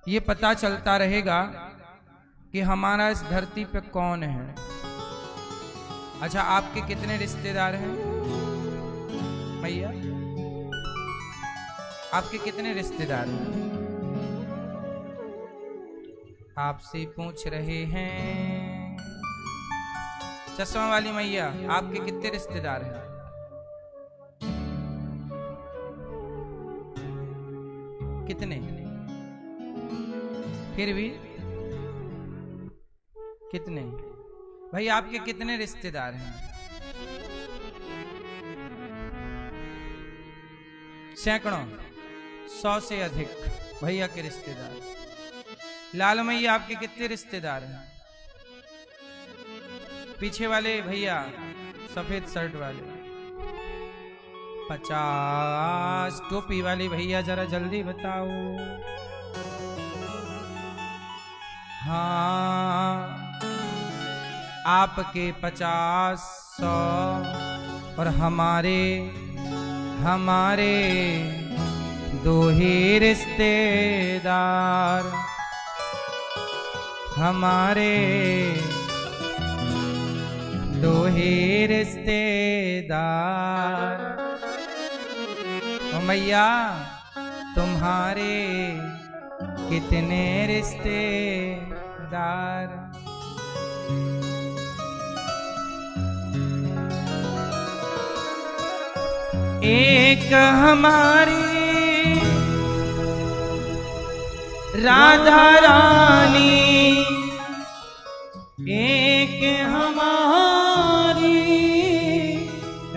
ये पता चलता रहेगा कि हमारा इस धरती पे कौन है। अच्छा, आपके कितने रिश्तेदार हैं भैया? आपके कितने रिश्तेदार हैं? आपसे पूछ रहे हैं। चश्मा वाली मैया, आपके कितने रिश्तेदार हैं? कितने? फिर भी कितने? भाई आपके कितने रिश्तेदार हैं? सैकड़ों, 100 से अधिक भैया के रिश्तेदार। लाल मैया, आपके कितने रिश्तेदार हैं? पीछे वाले भैया सफेद शर्ट वाले 50। टोपी वाली भैया जरा जल्दी बताओ। हाँ, आपके 50, 100 और हमारे दो ही रिश्तेदार। हमारे दो ही रिश्तेदार। मैया, तुम्हारे कितने रिश्तेदार? एक हमारी राधा रानी, एक हमारी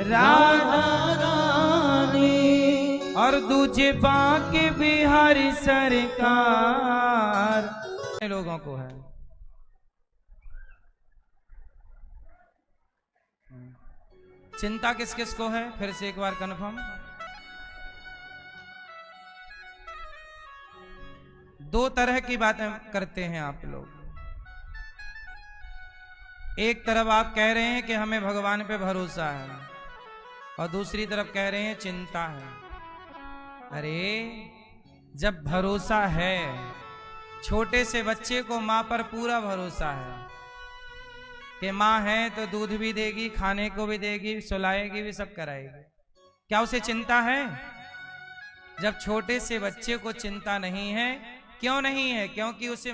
राधा रानी, और दूजे बाके बिहारी सरकार। लोगों को है। चिंता किस किस को है? फिर से एक बार कन्फर्म। दो तरह की बातें करते हैं आप लोग। एक तरफ आप कह रहे हैं कि हमें भगवान पे भरोसा है, और दूसरी तरफ कह रहे हैं चिंता है। अरे जब भरोसा है, छोटे से बच्चे को माँ पर पूरा भरोसा है कि माँ है तो दूध भी देगी, खाने को भी देगी, सुलाएगी भी, सब कराएगी। क्या उसे चिंता है? जब छोटे से बच्चे को चिंता नहीं है, क्यों नहीं है? क्योंकि उसे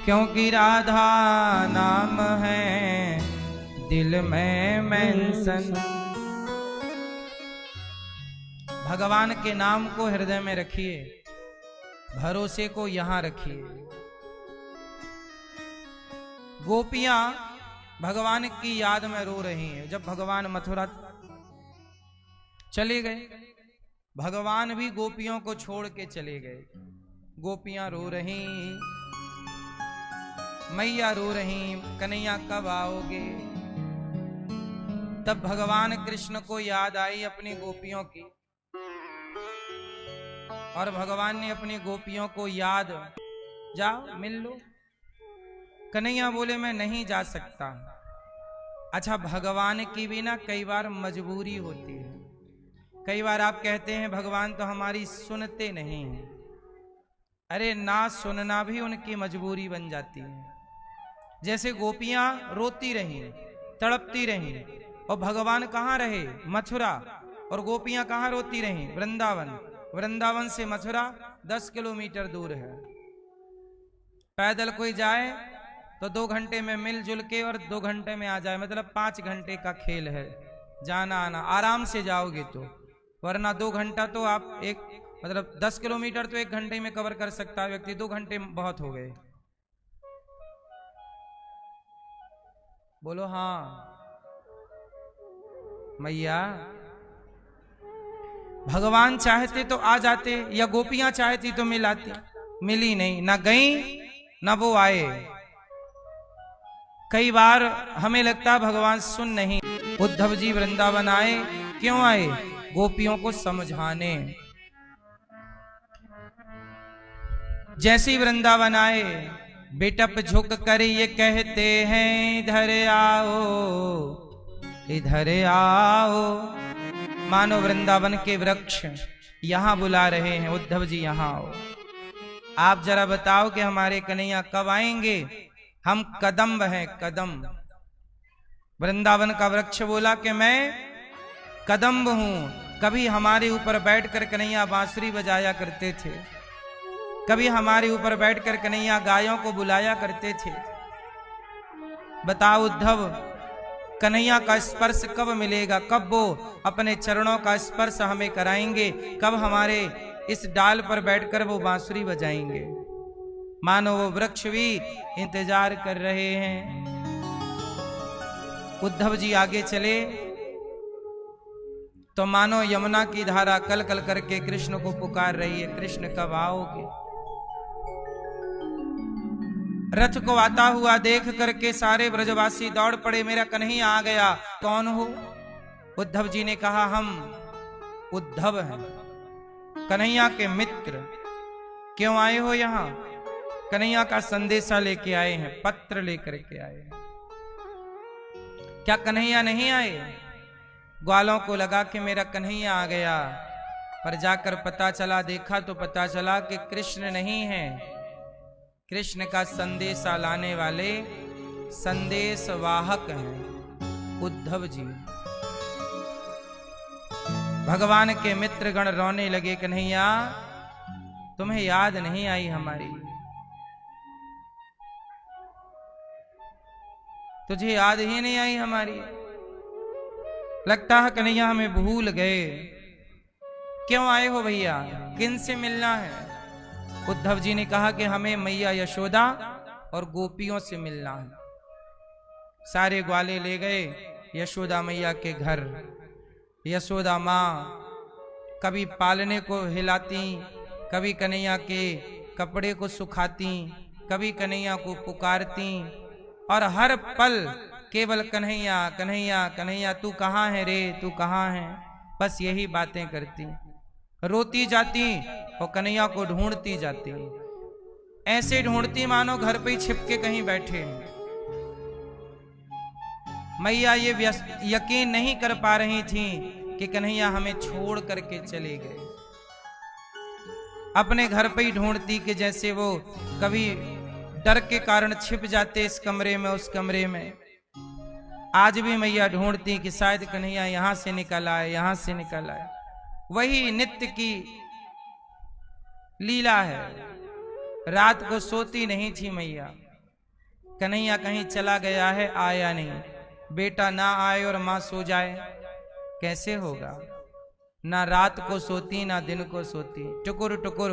क्योंकि राधा नाम है दिल में मेंशन। भगवान के नाम को हृदय में रखिए, भरोसे को यहां रखिए। गोपियां भगवान की याद में रो रही हैं। जब भगवान मथुरा चले गए, भगवान भी गोपियों को छोड़ के चले गए। गोपियां रो रही, मैया रो रही, कन्हैया कब आओगे? तब भगवान कृष्ण को याद आई अपनी गोपियों की, और भगवान ने अपनी गोपियों को याद, जाओ मिल लो। कन्हैया बोले मैं नहीं जा सकता। अच्छा, भगवान की भी ना कई बार मजबूरी होती है। कई बार आप कहते हैं भगवान तो हमारी सुनते नहीं हैं। अरे ना सुनना भी उनकी मजबूरी बन जाती है। जैसे गोपियां रोती रहीं, तड़पती रहीं, और भगवान कहाँ रहे? मथुरा। और गोपियां कहाँ रोती रहीं? वृंदावन। वृंदावन से मथुरा 10 किलोमीटर दूर है। पैदल कोई जाए तो 2 घंटे में मिलजुल के, और 2 घंटे में आ जाए, मतलब 5 घंटे का खेल है जाना आना। आराम से जाओगे तो, वरना 2 घंटा तो आप मतलब 10 किलोमीटर तो 1 घंटे में कवर कर सकता है व्यक्ति। 2 घंटे बहुत हो गए। बोलो हाँ मैया। भगवान चाहते तो आ जाते, या गोपियां चाहती तो मिल आती। मिली नहीं, ना गई ना वो आए। कई बार हमें लगता है भगवान सुन नहीं। उद्धव जी वृंदावन आए, क्यों आए? गोपियों को समझाने। जैसे ही वृंदावन आए, बेटप झुक कर ये कहते हैं इधर आओ, इधर आओ। मानो वृंदावन के वृक्ष यहां बुला रहे हैं, उद्धव जी यहां आओ। आप जरा बताओ कि हमारे कन्हैया कब आएंगे। हम कदम्ब हैं, कदम्ब। वृंदावन का वृक्ष बोला कि मैं कदम्ब हूं। कभी हमारे ऊपर बैठकर कन्हैया बांसुरी बजाया करते थे, कभी हमारे ऊपर बैठकर कन्हैया गायों को बुलाया करते थे। बताओ उद्धव, कन्हैया का स्पर्श कब मिलेगा, कब वो अपने चरणों का स्पर्श हमें कराएंगे, कब हमारे इस डाल पर बैठकर वो बांसुरी बजाएंगे। मानो वो वृक्ष भी इंतजार कर रहे हैं। उद्धव जी आगे चले तो मानो यमुना की धारा कल कल करके कृष्ण को पुकार रही है, कृष्ण कब आओगे। रथ को आता हुआ देख करके सारे ब्रजवासी दौड़ पड़े, मेरा कन्हैया आ गया। कौन हो? उद्धव जी ने कहा, हम उद्धव हैं, कन्हैया के मित्र। क्यों आए हो यहां? कन्हैया का संदेशा लेके आए हैं, पत्र लेकर के आए हैं। क्या कन्हैया नहीं आए? ग्वालों को लगा कि मेरा कन्हैया आ गया, पर जाकर पता चला, देखा तो पता चला कि कृष्ण नहीं है। कृष्ण का संदेशा लाने वाले संदेश वाहक हैं उद्धव जी। भगवान के मित्रगण रोने लगे, कन्हैया तुम्हें याद नहीं आई हमारी, तुझे याद ही नहीं आई हमारी, लगता है कन्हैया हमें भूल गए। क्यों आए हो भैया, किन से मिलना है? उद्धव जी ने कहा कि हमें मैया यशोदा और गोपियों से मिलना है। सारे ग्वाले ले गए यशोदा मैया के घर। यशोदा माँ कभी पालने को हिलाती, कभी कन्हैया के कपड़े को सुखाती, कभी कन्हैया को पुकारती, और हर पल केवल कन्हैया कन्हैया कन्हैया, तू कहाँ है रे, तू कहाँ है, बस यही बातें करती। रोती जाती और कन्हैया को ढूंढती जाती, ऐसे ढूंढती मानो घर पे ही छिपके कहीं बैठे। मैया ये यकीन नहीं कर पा रही थी कि कन्हैया हमें छोड़ करके चले गए। अपने घर पे ही ढूंढती कि जैसे वो कभी डर के कारण छिप जाते इस कमरे में उस कमरे में। आज भी मैया ढूंढती कि शायद कन्हैया यहां से निकल आए, यहां से निकल आए। वही नित्य की लीला है। रात को सोती नहीं थी मैया, कन्हैया कहीं चला गया है, आया नहीं। बेटा ना आए और मां सो जाए, कैसे होगा? ना रात को सोती ना दिन को सोती, टुकुर टुकुर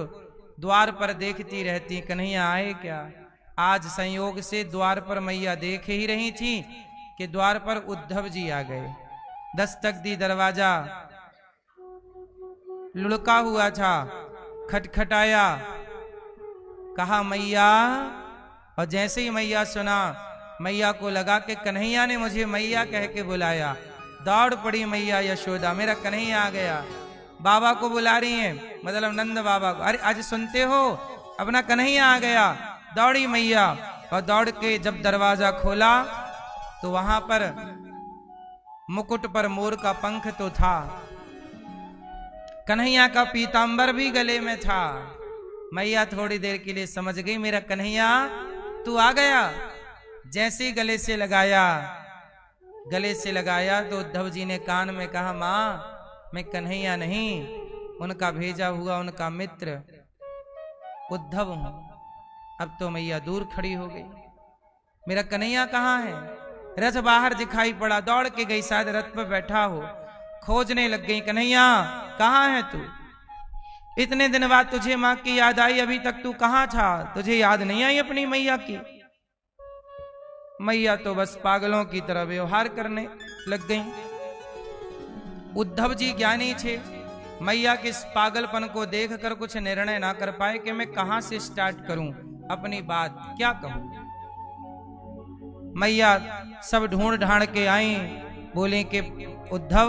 द्वार पर देखती रहती, कन्हैया आए क्या। आज संयोग से द्वार पर मैया देख ही रही थी कि द्वार पर उद्धव जी आ गए। दस्तक दी, दरवाजा लुढ़का हुआ था, खटखटाया, कहा मैया। और जैसे ही मैया सुना, मैया को लगा कि कन्हैया ने मुझे मैया कह के बुलाया। दौड़ पड़ी मैया यशोदा, मेरा कन्हैया आ गया। बाबा को बुला रही हैं, मतलब नंद बाबा को, अरे आज सुनते हो अपना कन्हैया आ गया। दौड़ी मैया और दौड़ के जब दरवाजा खोला तो वहां पर मुकुट पर मोर का पंख तो था, कन्हैया का पीतांबर भी गले में था। मैया थोड़ी देर के लिए समझ गई मेरा कन्हैया तू आ गया। जैसे गले से लगाया तो उद्धव जी ने कान में कहा, मां मैं कन्हैया नहीं, उनका भेजा हुआ उनका मित्र उद्धव हूं। अब तो मैया दूर खड़ी हो गई, मेरा कन्हैया कहाँ है? रथ बाहर दिखाई पड़ा, दौड़ के गई, शायद रथ पर बैठा हो। खोजने लग गई, कन्हैया कहाँ है तू? इतने दिन बाद तुझे माँ की याद आई, अभी तक तू कहाँ था? तुझे याद नहीं आई अपनी मैया की? मैया तो बस पागलों की तरह व्यवहार करने लग गई। उद्धव जी ज्ञानी थे, मैया के इस पागलपन को देखकर कुछ निर्णय ना कर पाए कि मैं कहां से स्टार्ट करूं अपनी बात, क्या कहूं। मैया सब ढूंढ ढांड के आई, बोले कि उद्धव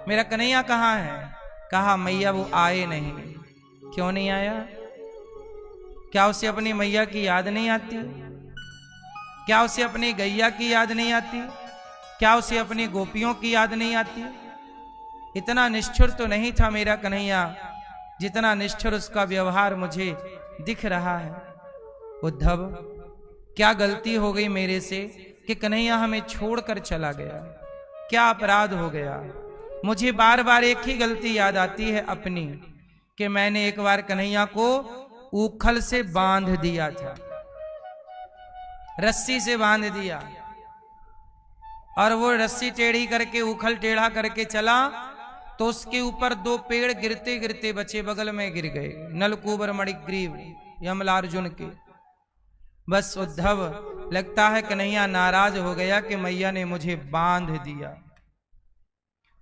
मेरा कन्हैया कहाँ है? कहा मैया वो आए नहीं। क्यों नहीं आया? क्या उसे अपनी मैया की याद नहीं आती? क्या उसे अपनी गैया की याद नहीं आती? क्या उसे अपनी गोपियों की याद नहीं आती? इतना निष्ठुर तो नहीं था मेरा कन्हैया जितना निष्ठुर उसका व्यवहार मुझे दिख रहा है। उद्धव, क्या गलती हो गई मेरे से कि कन्हैया हमें छोड़कर चला गया? क्या अपराध हो गया? मुझे बार बार एक ही गलती याद आती है अपनी, कि मैंने एक बार कन्हैया को ऊखल से बांध दिया था, रस्सी से बांध दिया, और वो रस्सी टेढ़ी करके ऊखल टेढ़ा करके चला तो उसके ऊपर 2 पेड़ गिरते गिरते बचे, बगल में गिर गए, नलकूबर मणिग्रीव यमलार्जुन के। बस उद्धव, लगता है कन्हैया नाराज हो गया कि मैया ने मुझे बांध दिया।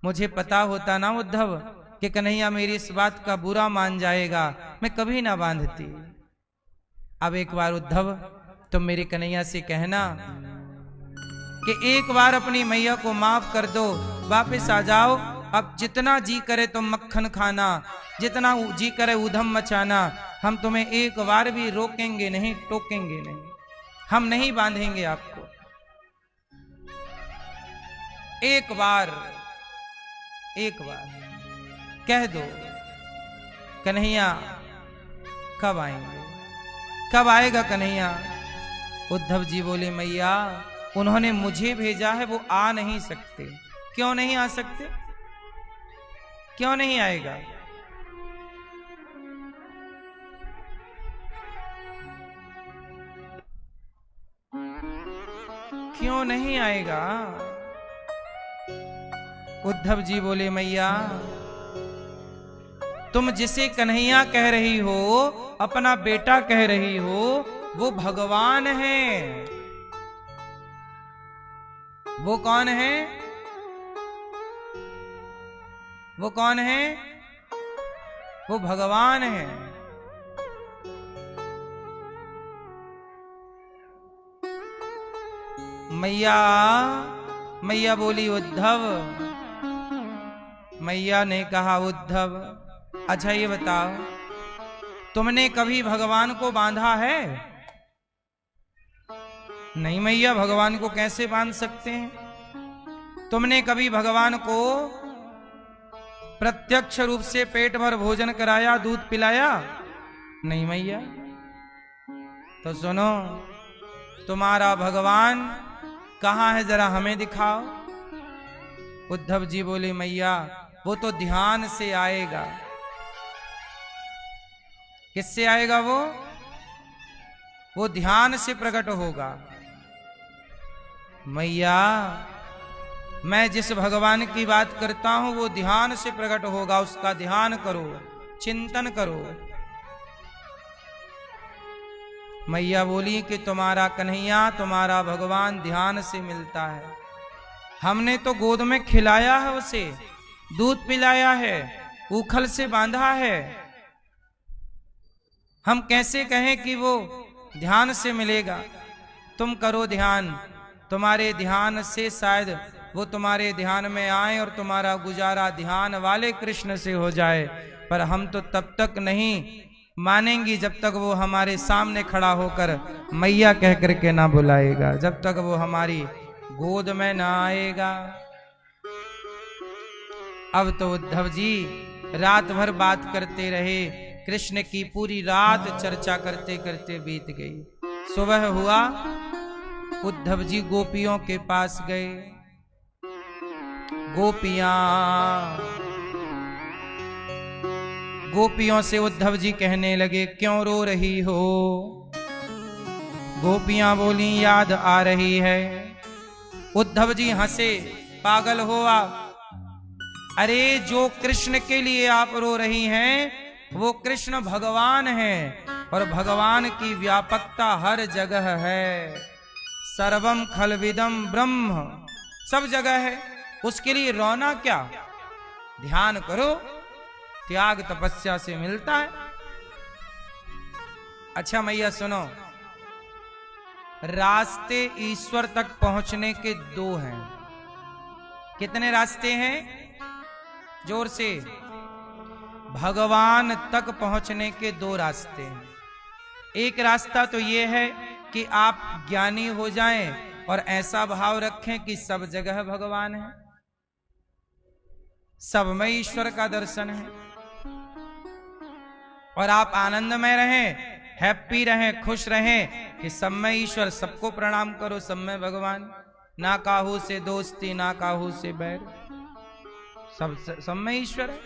मुझे पता होता ना उद्धव कि कन्हैया मेरी इस बात का बुरा मान जाएगा, मैं कभी ना बांधती। अब एक बार उद्धव तुम मेरे कन्हैया से कहना कि एक बार अपनी मैया को माफ कर दो, वापस आ जाओ। अब जितना जी करे तुम मक्खन खाना, जितना जी करे ऊधम मचाना, हम तुम्हें एक बार भी रोकेंगे नहीं, टोकेंगे नहीं, हम नहीं बांधेंगे आपको। एक बार कह दो कन्हैया कब आएंगे, कब आएगा कन्हैया? उद्धव जी बोले, मैया उन्होंने मुझे भेजा है, वो आ नहीं सकते। क्यों नहीं आ सकते? क्यों नहीं आएगा? क्यों नहीं आएगा? उद्धव जी बोले, मैया तुम जिसे कन्हैया कह रही हो, अपना बेटा कह रही हो, वो भगवान है। वो कौन है? वो कौन है? वो भगवान है। मैया बोली, उद्धव, मैया ने कहा, उद्धव अच्छा ये बताओ, तुमने कभी भगवान को बांधा है? नहीं मैया, भगवान को कैसे बांध सकते हैं? तुमने कभी भगवान को प्रत्यक्ष रूप से पेट भर भोजन कराया, दूध पिलाया? नहीं मैया। तो सुनो, तुम्हारा भगवान कहां है, जरा हमें दिखाओ। उद्धव जी बोले, मैया वो तो ध्यान से आएगा। किससे आएगा वो? वो ध्यान से प्रकट होगा। मैया मैं जिस भगवान की बात करता हूं वो ध्यान से प्रकट होगा, उसका ध्यान करो, चिंतन करो। मैया बोली कि तुम्हारा कन्हैया, तुम्हारा भगवान ध्यान से मिलता है। हमने तो गोद में खिलाया है उसे, दूध पिलाया है, ऊखल से बांधा है। हम कैसे कहें कि वो ध्यान से मिलेगा? तुम करो ध्यान, तुम्हारे ध्यान से शायद वो तुम्हारे ध्यान में आए और तुम्हारा गुजारा ध्यान वाले कृष्ण से हो जाए। पर हम तो तब तक नहीं मानेंगी जब तक वो हमारे सामने खड़ा होकर मैया कह करके ना बुलाएगा, जब तक वो हमारी गोद में ना आएगा। अब तो उद्धव जी रात भर बात करते रहे, कृष्ण की पूरी रात चर्चा करते करते बीत गई। सुबह हुआ, उद्धव जी गोपियों के पास गए। गोपियों से उद्धव जी कहने लगे, क्यों रो रही हो? गोपियां बोली, याद आ रही है। उद्धव जी हंसे, पागल हो आप? अरे जो कृष्ण के लिए आप रो रही हैं वो कृष्ण भगवान है, और भगवान की व्यापकता हर जगह है। सर्वम खलविदम ब्रह्म, सब जगह है, उसके लिए रोना क्या? ध्यान करो, त्याग तपस्या से मिलता है। अच्छा मैया सुनो, रास्ते ईश्वर तक पहुंचने के 2 हैं। कितने रास्ते हैं? जोर से। भगवान तक पहुंचने के 2 रास्ते हैं। एक रास्ता तो यह है कि आप ज्ञानी हो जाएं और ऐसा भाव रखें कि सब जगह भगवान है, सब में ईश्वर का दर्शन है, और आप आनंद में रहें हैप्पी रहें, खुश रहें कि सब में ईश्वर, सबको प्रणाम करो, सब में भगवान, ना काहू से दोस्ती ना काहू से बैर, सब में ईश्वर है।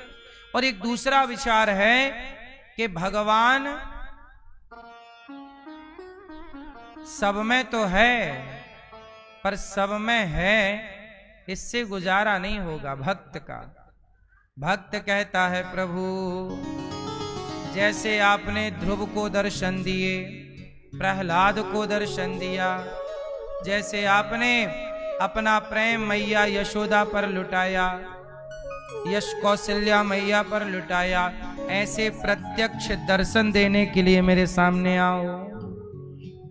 और एक दूसरा विचार है कि भगवान सब में तो है, पर सब में है इससे गुजारा नहीं होगा भक्त का। भक्त कहता है प्रभु जैसे आपने ध्रुव को दर्शन दिए, प्रहलाद को दर्शन दिया, जैसे आपने अपना प्रेम मैया यशोदा पर लुटाया, यश कौशल्या मैया पर लुटाया, ऐसे प्रत्यक्ष दर्शन देने के लिए मेरे सामने आओ।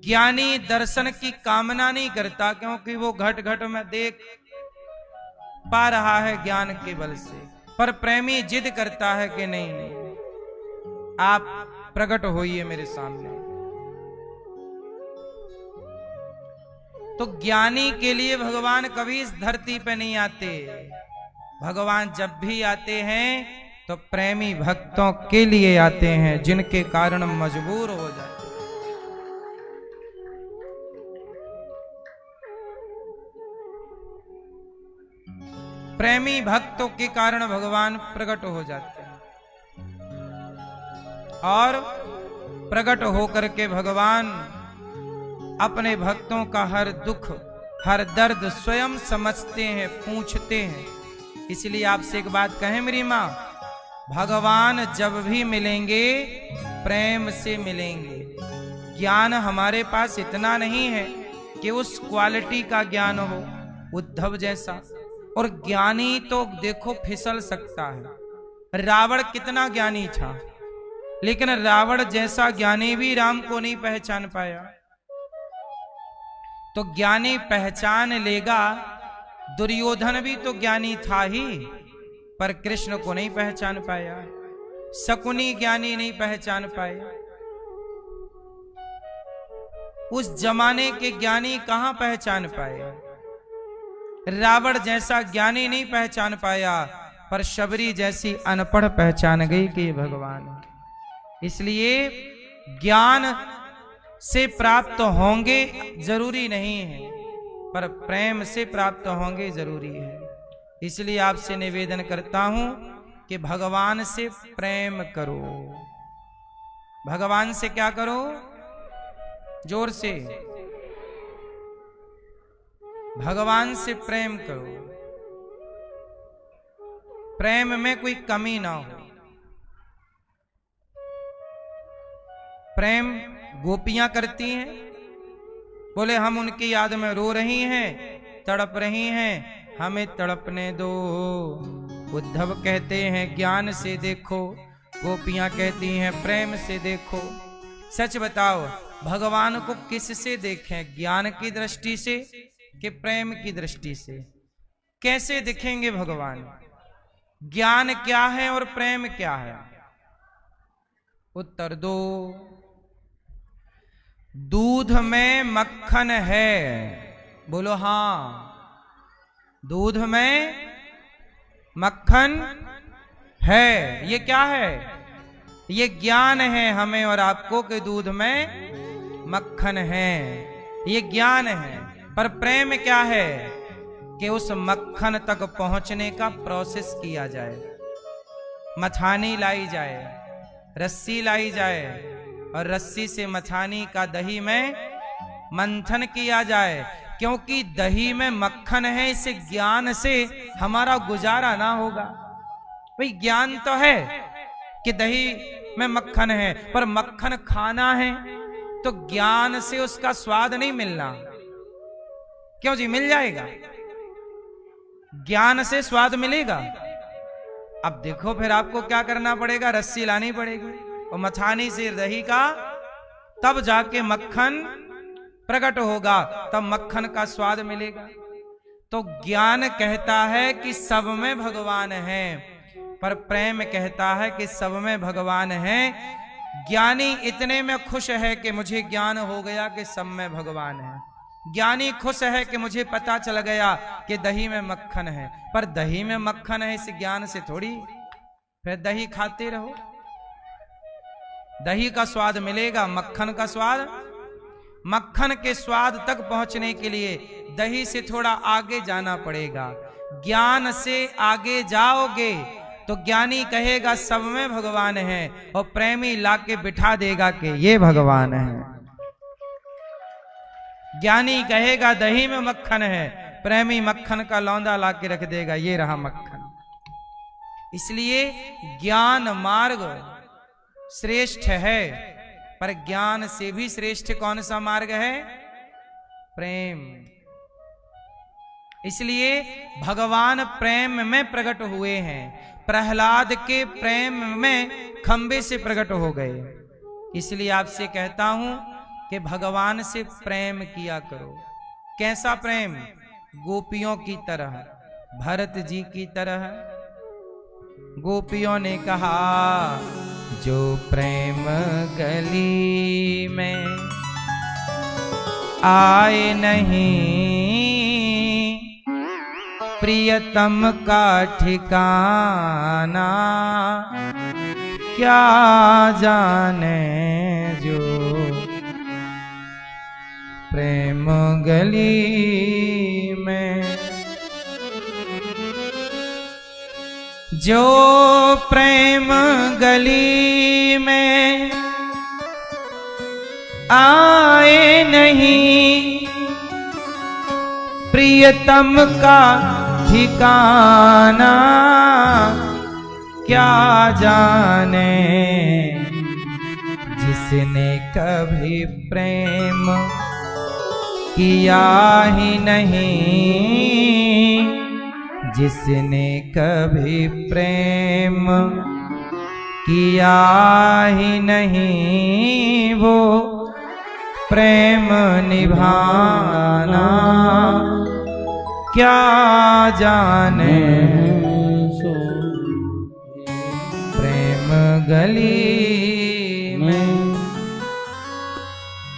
ज्ञानी दर्शन की कामना नहीं करता, क्योंकि वो घट घट में देख पा रहा है ज्ञान के बल से, पर प्रेमी जिद करता है कि नहीं नहीं आप प्रकट होइए मेरे सामने। तो ज्ञानी के लिए भगवान कभी इस धरती पे नहीं आते। भगवान जब भी आते हैं तो प्रेमी भक्तों के लिए आते हैं, जिनके कारण मजबूर हो जाते। प्रेमी भक्तों के कारण भगवान प्रकट हो जाते हैं, और प्रकट होकर के भगवान अपने भक्तों का हर दुख हर दर्द स्वयं समझते हैं, पूछते हैं। इसलिए आपसे एक बात कहें मेरी माँ, भगवान जब भी मिलेंगे प्रेम से मिलेंगे। ज्ञान हमारे पास इतना नहीं है कि उस क्वालिटी का ज्ञान हो उद्धव जैसा, और ज्ञानी तो देखो फिसल सकता है। रावण कितना ज्ञानी था, लेकिन रावण जैसा ज्ञानी भी राम को नहीं पहचान पाया। तो ज्ञानी पहचान लेगा, दुर्योधन भी तो ज्ञानी था ही, पर कृष्ण को नहीं पहचान पाया। शकुनी ज्ञानी नहीं पहचान पाए। उस जमाने के ज्ञानी कहां पहचान पाए। रावण जैसा ज्ञानी नहीं पहचान पाया, पर शबरी जैसी अनपढ़ पहचान गई कि भगवान। इसलिए ज्ञान से प्राप्त होंगे जरूरी नहीं है, पर प्रेम से प्राप्त होंगे जरूरी है। इसलिए आपसे निवेदन करता हूं कि भगवान से प्रेम करो। भगवान से क्या करो? जोर से, भगवान से प्रेम करो। प्रेम में कोई कमी ना हो। प्रेम गोपियां करती हैं, बोले हम उनकी याद में रो रही हैं, तड़प रही हैं, हमें तड़पने दो। उद्धव कहते हैं ज्ञान से देखो, गोपियां कहती हैं प्रेम से देखो। सच बताओ भगवान को किस से देखें, ज्ञान की दृष्टि से कि प्रेम की दृष्टि से? कैसे दिखेंगे भगवान? ज्ञान क्या है और प्रेम क्या है? उत्तर दो। दूध में मक्खन है, बोलो हाँ। दूध में मक्खन है, ये क्या है? ये ज्ञान है हमें और आपको कि दूध में मक्खन है, ये ज्ञान है। पर प्रेम क्या है? कि उस मक्खन तक पहुंचने का प्रोसेस किया जाए, मथानी लाई जाए, रस्सी लाई जाए, और रस्सी से मथानी का दही में मंथन किया जाए। क्योंकि दही में मक्खन है, इस ज्ञान से हमारा गुजारा ना होगा। भाई ज्ञान तो है कि दही में मक्खन है, पर मक्खन खाना है तो ज्ञान से उसका स्वाद नहीं मिलना। क्यों जी? मिल जाएगा, ज्ञान से स्वाद मिलेगा। अब देखो फिर आपको क्या करना पड़ेगा, रस्सी लानी पड़ेगी और मथानी से दही का, तब जाके मक्खन प्रकट होगा, तब मक्खन का स्वाद मिलेगा। तो ज्ञान कहता है कि सब में भगवान है, पर प्रेम कहता है कि सब में भगवान है। ज्ञानी इतने में खुश है कि मुझे ज्ञान हो गया कि सब में भगवान है। ज्ञानी खुश है कि मुझे पता चल गया कि दही में मक्खन है, पर दही में मक्खन है इस ज्ञान से थोड़ी, फिर दही खाते रहो। दही का स्वाद मिलेगा, मक्खन का स्वाद, मक्खन के स्वाद तक पहुंचने के लिए दही से थोड़ा आगे जाना पड़ेगा। ज्ञान से आगे जाओगे तो ज्ञानी कहेगा सब में भगवान है, और प्रेमी लाके बिठा देगा कि ये भगवान है। ज्ञानी कहेगा दही में मक्खन है, प्रेमी मक्खन का लौंदा लाके रख देगा, ये रहा मक्खन। इसलिए ज्ञान मार्ग श्रेष्ठ है, पर ज्ञान से भी श्रेष्ठ कौन सा मार्ग है? प्रेम। इसलिए भगवान प्रेम में प्रकट हुए हैं। प्रहलाद के प्रेम में खंबे से प्रकट हो गए। इसलिए आपसे कहता हूं कि भगवान से प्रेम किया करो। कैसा प्रेम? गोपियों की तरह, भरत जी की तरह। गोपियों ने कहा जो प्रेम गली में आए नहीं, प्रियतम का ठिकाना क्या जाने जो प्रेम गली में। जो प्रेम गली में आए नहीं, प्रियतम का ठिकाना क्या जाने, जिसने कभी प्रेम किया ही नहीं, जिसने कभी प्रेम किया ही नहीं, वो प्रेम निभाना क्या जाने, प्रेम गली में।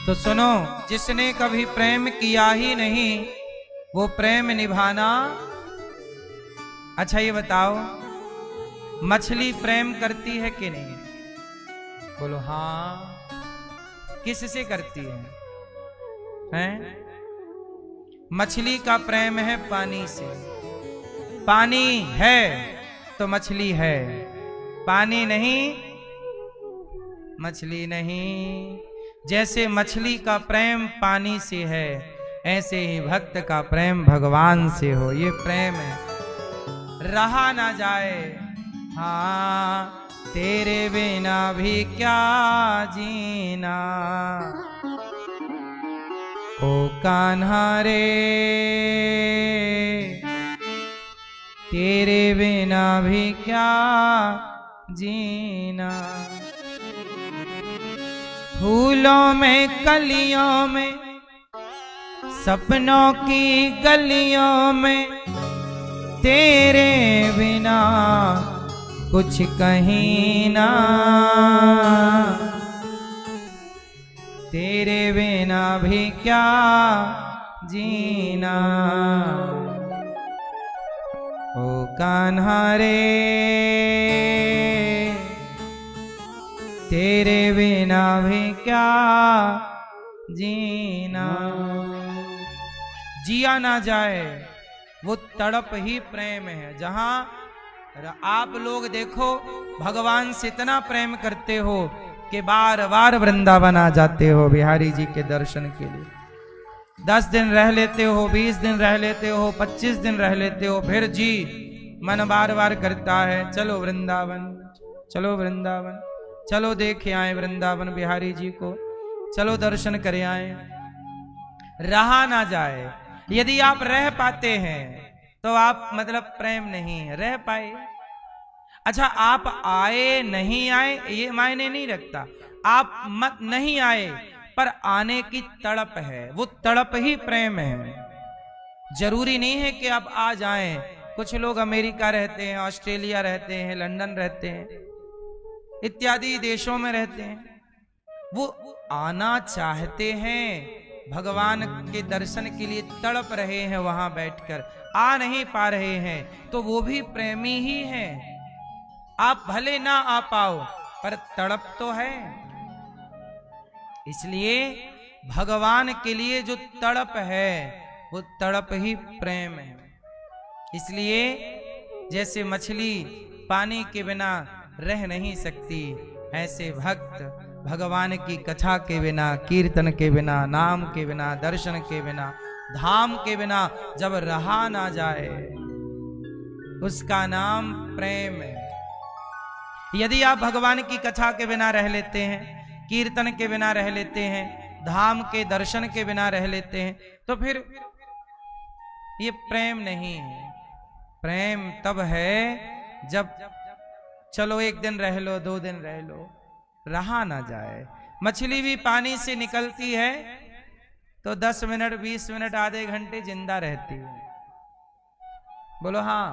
तो सुनो, जिसने कभी प्रेम किया ही नहीं वो प्रेम निभाना। अच्छा ये बताओ, मछली प्रेम करती है कि नहीं? बोलो हाँ। किससे करती है? हैं? मछली का प्रेम है पानी से। पानी है तो मछली है, पानी नहीं मछली नहीं। जैसे मछली का प्रेम पानी से है, ऐसे ही भक्त का प्रेम भगवान से हो। ये प्रेम है, रहा ना जाए। हाँ, तेरे बिना भी क्या जीना, ओ कान्हा रे, तेरे बिना भी क्या जीना। फूलों में कलियों में, सपनों की गलियों में, तेरे बिना कुछ कहीं ना, तेरे बिना भी क्या जीना, ओ कान्हा रे, तेरे बिना भी क्या जीना। जिया ना जाए, वो तड़प ही प्रेम है। जहां आप लोग देखो भगवान से इतना प्रेम करते हो कि बार बार वृंदावन आ जाते हो बिहारी जी के दर्शन के लिए। 10 दिन रह लेते हो, 20 दिन रह लेते हो, 25 दिन रह लेते हो, फिर जी मन बार बार करता है चलो वृंदावन, चलो वृंदावन, चलो देखे आए वृंदावन बिहारी जी को, चलो दर्शन करे आए। रहा ना जाए। यदि आप रह पाते हैं तो आप मतलब प्रेम नहीं है, रह पाए। अच्छा, आप आए नहीं आए ये मायने नहीं रखता। आप मत नहीं आए पर आने की तड़प है, वो तड़प ही प्रेम है। जरूरी नहीं है कि आप आ जाएं। कुछ लोग अमेरिका रहते हैं, ऑस्ट्रेलिया रहते हैं, लंदन रहते हैं, इत्यादि देशों में रहते हैं, वो आना चाहते हैं, भगवान के दर्शन के लिए तड़प रहे हैं, वहां बैठकर आ नहीं पा रहे हैं, तो वो भी प्रेमी ही हैं। आप भले ना आ पाओ पर तड़प तो है। इसलिए भगवान के लिए जो तड़प है वो तड़प ही प्रेम है। इसलिए जैसे मछली पानी के बिना रह नहीं सकती, ऐसे भक्त भगवान की कथा के बिना, कीर्तन के बिना, नाम के बिना, दर्शन के बिना, धाम के बिना जब रहा ना जाए, उसका नाम प्रेम है। यदि आप भगवान की कथा के बिना रह लेते हैं, कीर्तन के बिना रह लेते हैं, धाम के दर्शन के बिना रह लेते हैं, तो फिर ये प्रेम नहीं है। प्रेम तब है जब चलो एक दिन रह लो, 2 दिन रह लो, रहा ना जाए। मछली भी पानी से निकलती है तो 10 मिनट, 20 मिनट, आधे घंटे जिंदा रहती है। बोलो हाँ,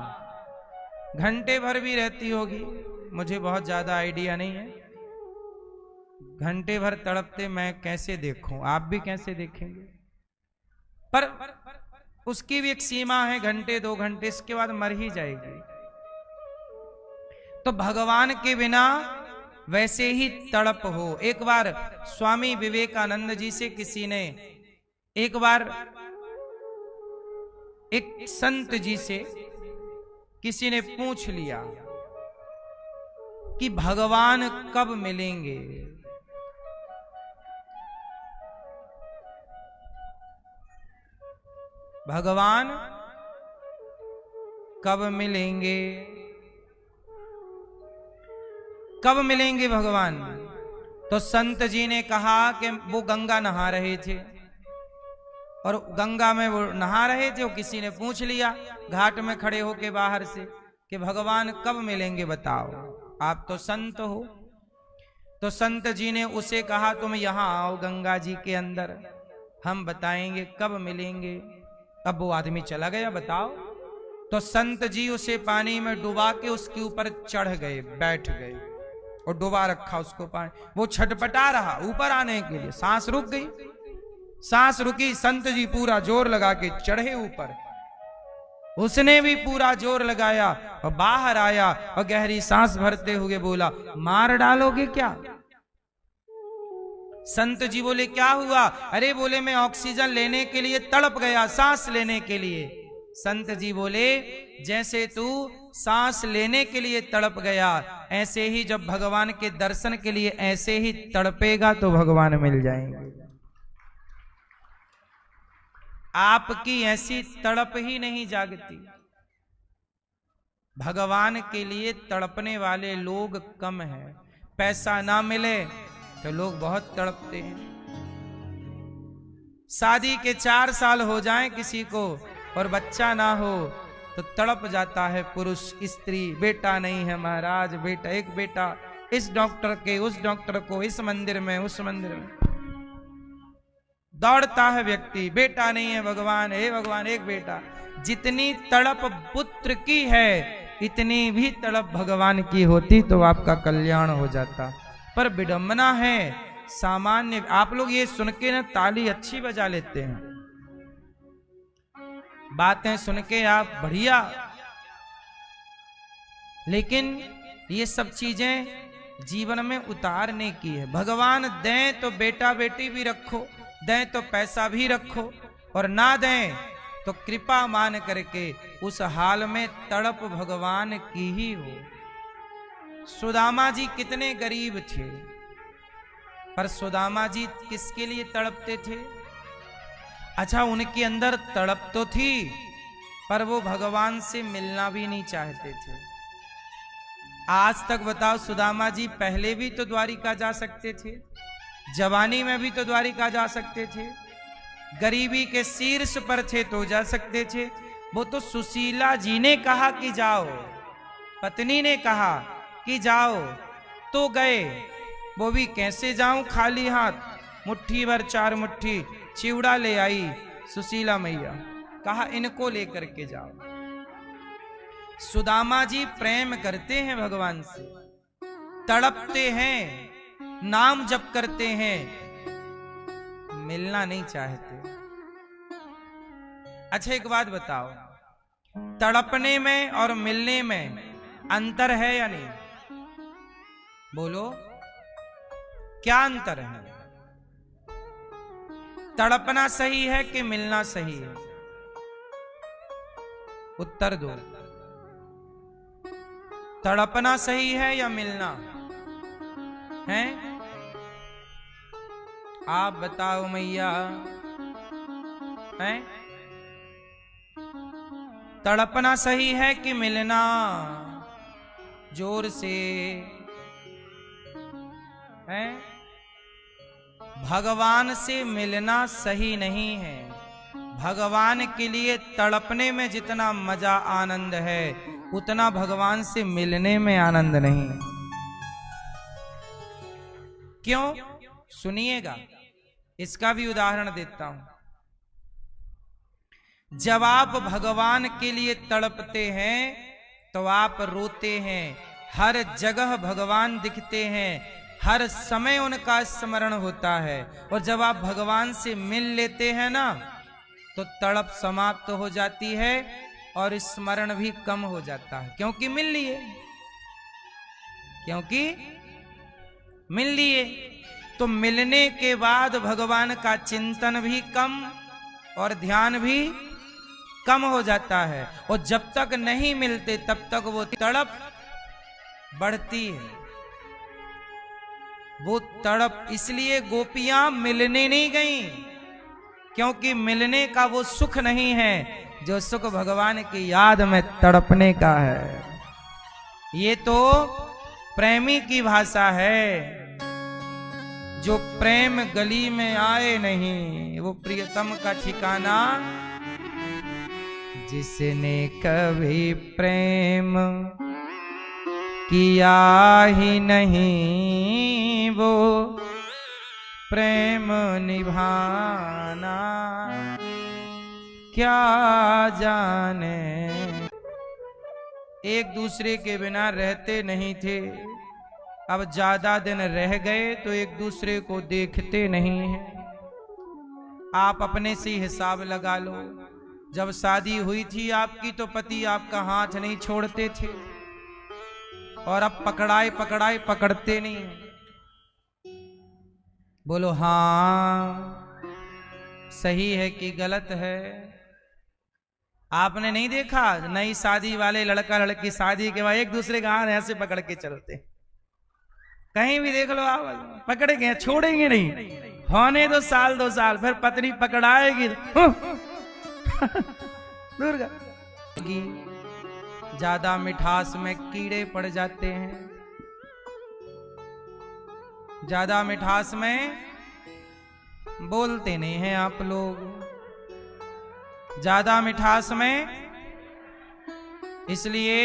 घंटे भर भी रहती होगी, मुझे बहुत ज्यादा आइडिया नहीं है। घंटे भर तड़पते मैं कैसे देखूं, आप भी कैसे देखेंगे? पर उसकी भी एक सीमा है, घंटे 2 घंटे, इसके बाद मर ही जाएगी। तो भगवान के बिना वैसे ही तड़प हो। एक बार स्वामी विवेकानंद जी से किसी ने, एक बार एक संत जी से किसी ने पूछ लिया कि भगवान कब मिलेंगे। भगवान कब मिलेंगे, कब मिलेंगे भगवान? तो संत जी ने कहा कि वो गंगा नहा रहे थे, और गंगा में वो नहा रहे थे, वो किसी ने पूछ लिया घाट में खड़े होके बाहर से कि भगवान कब मिलेंगे बताओ, आप तो संत हो। तो संत जी ने उसे कहा तुम यहां आओ गंगा जी के अंदर, हम बताएंगे कब मिलेंगे। अब वो आदमी चला गया, बताओ। तो संत जी उसे पानी में डुबा के उसके ऊपर चढ़ गए, बैठ गए और डुबा रखा उसको पानी। वो छटपटा रहा ऊपर आने के लिए, सांस रुक गई। सांस रुकी, संत जी पूरा जोर लगा के चढ़े ऊपर, उसने भी पूरा जोर लगाया और बाहर आया और गहरी सांस भरते हुए बोला मार डालोगे क्या? संत जी बोले क्या हुआ? अरे बोले मैं ऑक्सीजन लेने के लिए तड़प गया, सांस लेने के लिए। संत जी बोले जैसे तू सांस लेने के लिए तड़प गया, ऐसे ही जब भगवान के दर्शन के लिए ऐसे ही तड़पेगा तो भगवान मिल जाएंगे। आपकी ऐसी तड़प ही नहीं जागती। भगवान के लिए तड़पने वाले लोग कम हैं। पैसा ना मिले तो लोग बहुत तड़पते हैं। शादी के 4 साल हो जाएं किसी को और बच्चा ना हो तो तड़प जाता है पुरुष, स्त्री। बेटा नहीं है महाराज, बेटा, एक बेटा, इस डॉक्टर के, उस डॉक्टर को, इस मंदिर में, उस मंदिर में दौड़ता है व्यक्ति। बेटा नहीं है भगवान, हे भगवान एक बेटा। जितनी तड़प पुत्र की है इतनी भी तड़प भगवान की होती तो आपका कल्याण हो जाता। पर विडंबना है सामान्य, आप लोग ये सुन के ना ताली अच्छी बजा लेते हैं, बातें सुन के आप बढ़िया, लेकिन ये सब चीजें जीवन में उतारने की है। भगवान दें तो बेटा बेटी भी रखो, दें तो पैसा भी रखो, और ना दें तो कृपा मान करके उस हाल में तड़प भगवान की ही हो। सुदामा जी कितने गरीब थे, पर सुदामा जी किसके लिए तड़पते थे? अच्छा, उनके अंदर तड़प तो थी, पर वो भगवान से मिलना भी नहीं चाहते थे। आज तक बताओ, सुदामा जी पहले भी तो द्वारिका जा सकते थे, जवानी में भी तो द्वारिका जा सकते थे, गरीबी के शीर्ष पर थे तो जा सकते थे। वो तो सुशीला जी ने कहा कि जाओ, पत्नी ने कहा कि जाओ तो गए। वो भी कैसे जाऊं खाली हाथ, मुट्ठी भर 4 मुट्ठी चिवड़ा ले आई सुशीला मैया, कहा इनको लेकर के जाओ। सुदामा जी प्रेम करते हैं भगवान से, तड़पते हैं, नाम जप करते हैं, मिलना नहीं चाहते। अच्छा एक बात बताओ, तड़पने में और मिलने में अंतर है या नहीं? बोलो क्या अंतर है? तड़पना सही है कि मिलना सही है? उत्तर दो। तड़पना सही है या मिलना है? आप बताओ मैया। है तड़पना सही है कि मिलना? जोर से है। भगवान से मिलना सही नहीं है। भगवान के लिए तड़पने में जितना मजा आनंद है उतना भगवान से मिलने में आनंद नहीं है। क्यों? सुनिएगा, इसका भी उदाहरण देता हूं। जब आप भगवान के लिए तड़पते हैं तो आप रोते हैं। हर जगह भगवान दिखते हैं, हर समय उनका स्मरण होता है। और जब आप भगवान से मिल लेते हैं ना तो तड़प समाप्त हो जाती है और स्मरण भी कम हो जाता है, क्योंकि मिल लिए। क्योंकि मिल लिए तो मिलने के बाद भगवान का चिंतन भी कम और ध्यान भी कम हो जाता है। और जब तक नहीं मिलते तब तक वो तड़प बढ़ती है। वो तड़प इसलिए गोपियां मिलने नहीं गईं, क्योंकि मिलने का वो सुख नहीं है जो सुख भगवान की याद में तड़पने का है। ये तो प्रेमी की भाषा है। जो प्रेम गली में आए नहीं वो प्रियतम का ठिकाना। जिसने कभी प्रेम किया ही नहीं वो प्रेम निभाना क्या जाने। एक दूसरे के बिना रहते नहीं थे, अब ज्यादा दिन रह गए तो एक दूसरे को देखते नहीं हैं। आप अपने से हिसाब लगा लो। जब शादी हुई थी आपकी तो पति आपका हाथ नहीं छोड़ते थे, और अब पकड़ाए पकड़ाए पकड़ते नहीं। बोलो हाँ सही है कि गलत है? आपने नहीं देखा नई शादी वाले लड़का लड़की शादी के बाद एक दूसरे का हाथ ऐसे पकड़ के चलते? कहीं भी देख लो आप, पकड़ेंगे छोड़ेंगे नहीं। होने दो साल 2 साल, फिर पत्नी पकड़ाएगी दुर्गा। ज्यादा मिठास में कीड़े पड़ जाते हैं। ज्यादा मिठास में बोलते नहीं हैं आप लोग, ज्यादा मिठास में, इसलिए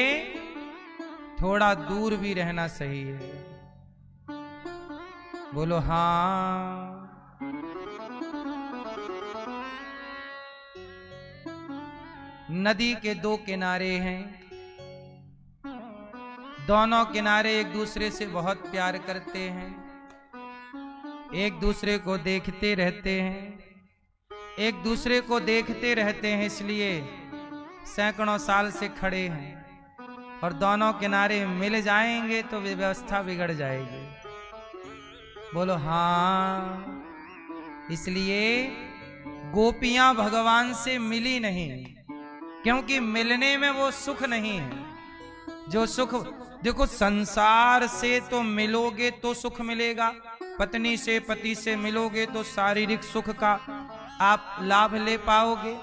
थोड़ा दूर भी रहना सही है। बोलो हाँ। नदी के 2 किनारे हैं, दोनों किनारे एक दूसरे से बहुत प्यार करते हैं, एक दूसरे को देखते रहते हैं, एक दूसरे को देखते रहते हैं, इसलिए सैकड़ों साल से खड़े हैं। और दोनों किनारे मिल जाएंगे तो व्यवस्था बिगड़ जाएगी। बोलो हाँ। इसलिए गोपियां भगवान से मिली नहीं, क्योंकि मिलने में वो सुख नहीं है। जो सुख देखो, संसार से तो मिलोगे तो सुख मिलेगा, पत्नी से पति से मिलोगे तो शारीरिक सुख का आप लाभ ले पाओगे।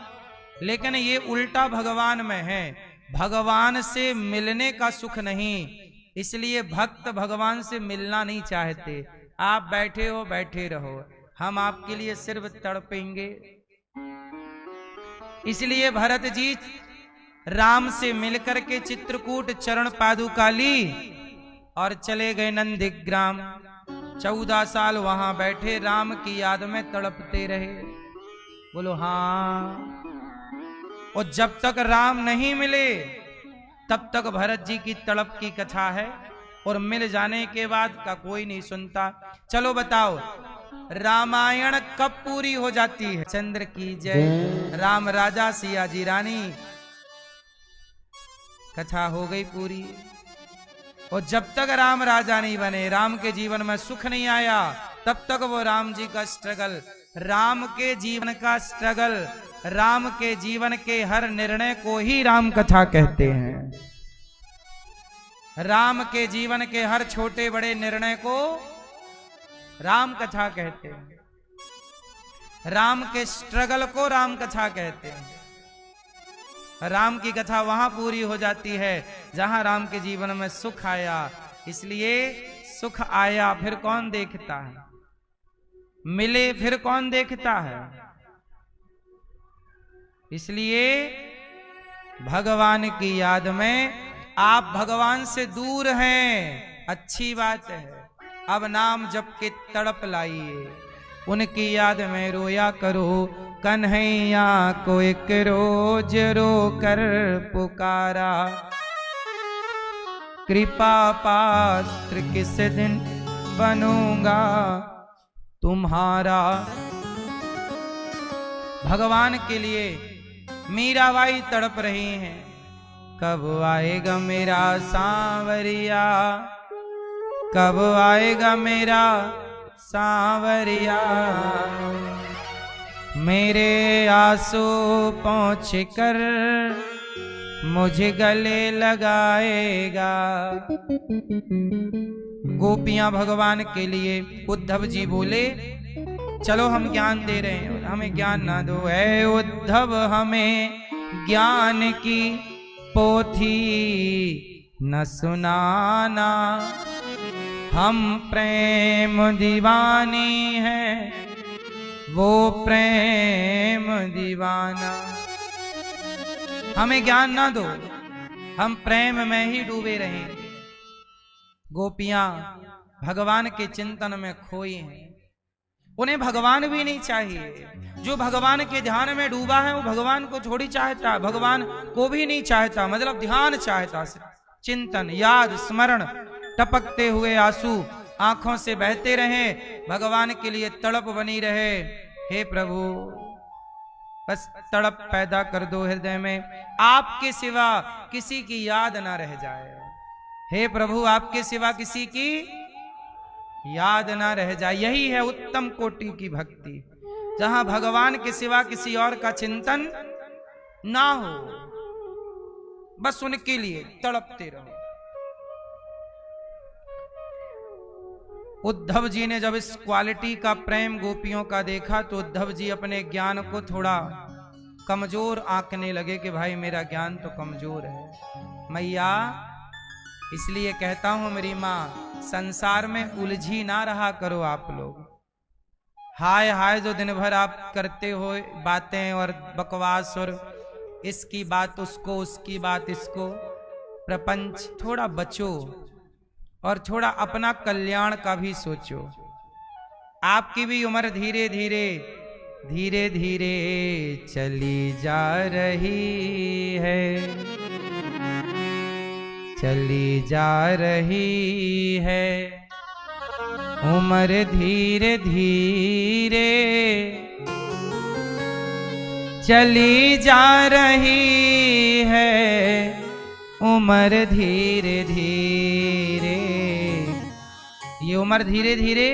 लेकिन ये उल्टा भगवान में है, भगवान से मिलने का सुख नहीं। इसलिए भक्त भगवान से मिलना नहीं चाहते। आप बैठे हो बैठे रहो, हम आपके लिए सिर्फ तड़पेंगे। इसलिए भरत जी राम से मिलकर के चित्रकूट चरण पादुका ली और चले गए नंदीग्राम। 14 साल वहां बैठे राम की याद में तड़पते रहे। बोलो हाँ। और जब तक राम नहीं मिले तब तक भरत जी की तड़प की कथा है, और मिल जाने के बाद का कोई नहीं सुनता। चलो बताओ, रामायण कब पूरी हो जाती है? चंद्र की जय। राम राजा सिया जी रानी, कथा हो गई पूरी। और जब तक राम राजा नहीं बने, राम के जीवन में सुख नहीं आया, तब तक वो राम जी का स्ट्रगल राम के जीवन का स्ट्रगल, राम के जीवन के हर निर्णय को ही राम कथा कहते हैं। राम के जीवन के हर छोटे बड़े निर्णय को राम कथा कहते हैं। राम के स्ट्रगल को राम कथा कहते हैं। राम की कथा वहां पूरी हो जाती है जहां राम के जीवन में सुख आया। इसलिए सुख आया फिर कौन देखता है, मिले फिर कौन देखता है। इसलिए भगवान की याद में, आप भगवान से दूर हैं, अच्छी बात है, अब नाम जप के तड़प लाइए, उनकी याद में रोया करो। कन्हैया को एक रोज रो कर पुकारा, कृपा पात्र किस दिन बनूंगा तुम्हारा। भगवान के लिए मीराबाई तड़प रही हैं, कब आएगा मेरा सांवरिया, कब आएगा मेरा सांवरिया, मेरे आंसू पहुँच कर मुझे गले लगाएगा। गोपियां भगवान के लिए, उद्धव जी बोले चलो हम ज्ञान दे रहे हैं, हमें ज्ञान ना दो। है उद्धव हमें ज्ञान की पोथी न सुनाना, हम प्रेम दीवानी हैं, वो प्रेम दीवाना। हमें ज्ञान ना दो, हम प्रेम में ही डूबे रहेंगे। गोपियां भगवान के चिंतन में खोई हैं, उन्हें भगवान भी नहीं चाहिए। जो भगवान के ध्यान में डूबा है वो भगवान को थोड़ी चाहता, भगवान को भी नहीं चाहता, मतलब ध्यान चाहता, चिंतन, याद, स्मरण, टपकते हुए आंसू आंखों से बहते रहे, भगवान के लिए तड़प बनी रहे। हे प्रभु बस तड़प पैदा कर दो हृदय में, आपके सिवा किसी की याद ना रह जाए। हे प्रभु आपके सिवा किसी की याद ना रह जाए। यही है उत्तम कोटि की भक्ति, जहां भगवान के सिवा किसी और का चिंतन ना हो, बस उनके लिए तड़पते रहो। उद्धव जी ने जब इस क्वालिटी का प्रेम गोपियों का देखा तो उद्धव जी अपने ज्ञान को थोड़ा कमजोर आंकने लगे कि भाई मेरा ज्ञान तो कमजोर है मैया। इसलिए कहता हूं मेरी माँ, संसार में उलझी ना रहा करो आप लोग। हाय हाय जो दिन भर आप करते हो बातें और बकवास और इसकी बात उसको, उसकी बात इसको, प्रपंच, थोड़ा बचो और थोड़ा अपना कल्याण का भी सोचो। आपकी भी उम्र धीरे धीरे धीरे धीरे चली जा रही है, चली जा रही है उम्र धीरे धीरे चली जा रही है, उम्र धीरे धीरे। ये उम्र धीरे धीरे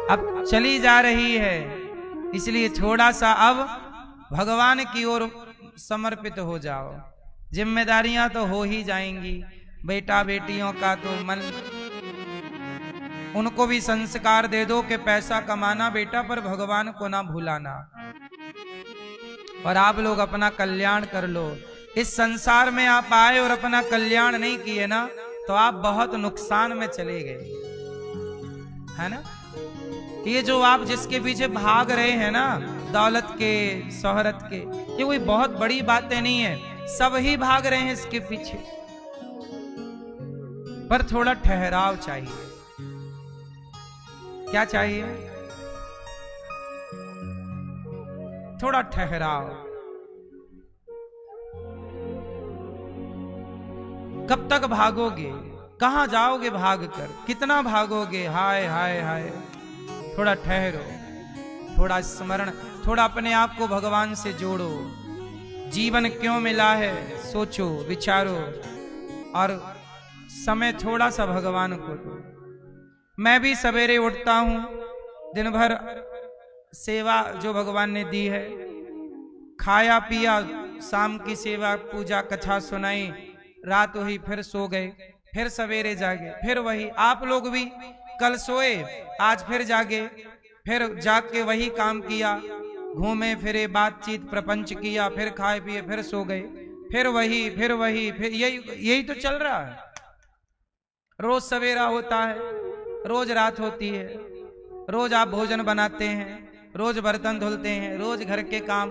अब चली जा रही है, इसलिए थोड़ा सा अब भगवान की ओर समर्पित हो जाओ। जिम्मेदारियां तो हो ही जाएंगी, बेटा बेटियों का तो मन, उनको भी संस्कार दे दो कि पैसा कमाना बेटा, पर भगवान को ना भूलाना। और आप लोग अपना कल्याण कर लो। इस संसार में आप आए और अपना कल्याण नहीं किए ना तो आप बहुत नुकसान में चले गए, है ना। ये जो आप जिसके पीछे भाग रहे हैं ना, दौलत के, शोहरत के, ये कोई बहुत बड़ी बातें नहीं है, सब ही भाग रहे हैं इसके पीछे, पर थोड़ा ठहराव चाहिए। क्या चाहिए? थोड़ा ठहराव। कब तक भागोगे? कहां जाओगे भागकर? कितना भागोगे? हाय हाय हाय। थोड़ा ठहरो, थोड़ा स्मरण, थोड़ा अपने आप को भगवान से जोड़ो। जीवन क्यों मिला है सोचो, विचारो और समय थोड़ा सा भगवान को दो। मैं भी सवेरे उठता हूं, दिन भर सेवा जो भगवान ने दी है, खाया पिया, शाम की सेवा पूजा कथा सुनाई, रात हुई फिर सो गए, फिर सवेरे जागे, फिर वही। आप लोग भी कल सोए, आज फिर जागे, फिर जाग के वही काम किया, घूमे फिरे, बातचीत प्रपंच किया, फिर खाए पिए, फिर सो गए, फिर वही फिर वही, फिर यही तो चल रहा है। रोज सवेरा होता है, रोज रात होती है, रोज आप भोजन बनाते हैं, रोज बर्तन धुलते हैं, रोज घर के काम,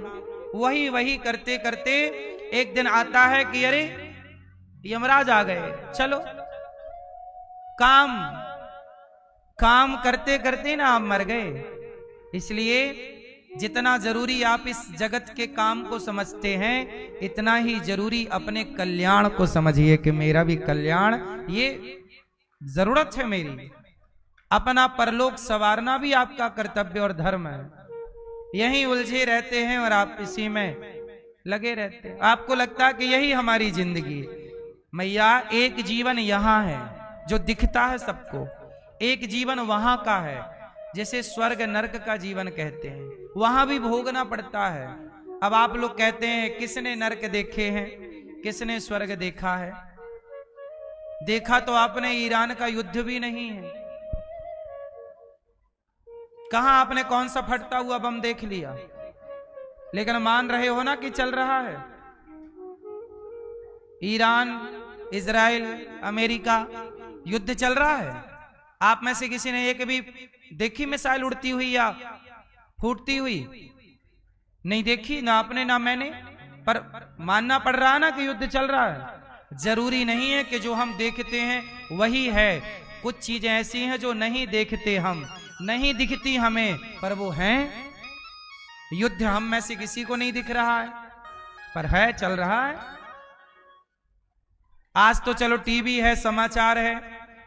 वही वही करते करते एक दिन आता है कि अरे यमराज आ गए, चलो काम काम करते करते ना आप मर गए। इसलिए जितना जरूरी आप इस जगत के काम को समझते हैं, इतना ही जरूरी अपने कल्याण को समझिए कि मेरा भी कल्याण ये जरूरत है मेरी। अपना परलोक संवारना भी आपका कर्तव्य और धर्म है। यहीं उलझे रहते हैं और आप इसी में लगे रहते हैं। आपको लगता है कि यही हमारी जिंदगी। मैया एक जीवन यहाँ है जो दिखता है सबको, एक जीवन वहां का है, जैसे स्वर्ग नरक का जीवन कहते हैं, वहां भी भोगना पड़ता है। अब आप लोग कहते हैं किसने नरक देखे हैं, किसने स्वर्ग देखा है? देखा तो आपने ईरान का युद्ध भी नहीं है। कहां आपने कौन सा फटता हुआ बम देख लिया, लेकिन मान रहे हो ना कि चल रहा है। ईरान, इजराइल, अमेरिका युद्ध चल रहा है। आप में से किसी ने एक भी देखी मिसाइल उड़ती हुई या फूटती हुई? नहीं देखी, ना आपने ना मैंने, पर मानना पड़ रहा है ना कि युद्ध चल रहा है। जरूरी नहीं है कि जो हम देखते हैं वही है, कुछ चीजें ऐसी हैं जो नहीं देखते हम, नहीं दिखती हमें, पर वो हैं। युद्ध हम में से किसी को नहीं दिख रहा है, पर है, चल रहा है। आज तो चलो टीवी है, समाचार है,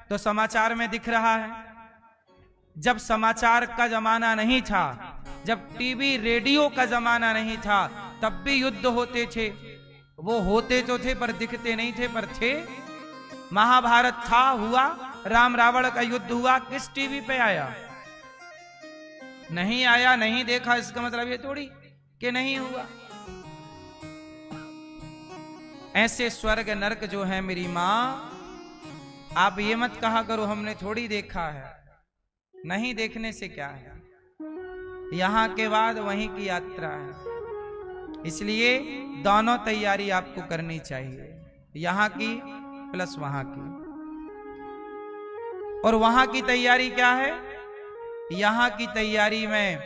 तो समाचार में दिख रहा है। जब समाचार का जमाना नहीं था, जब टीवी रेडियो का जमाना नहीं था, तब भी युद्ध होते थे। वो होते तो थे पर दिखते नहीं थे, पर थे। महाभारत था, हुआ, राम रावण का युद्ध हुआ, किस टीवी पे आया? नहीं आया, नहीं देखा, इसका मतलब ये थोड़ी कि नहीं हुआ। ऐसे स्वर्ग नरक जो है मेरी मां, आप ये मत कहा करो हमने थोड़ी देखा है। नहीं देखने से क्या है, यहां के बाद वहीं की यात्रा है। इसलिए दोनों तैयारी आपको करनी चाहिए, यहां की प्लस वहां की। और वहां की तैयारी क्या है? यहां की तैयारी में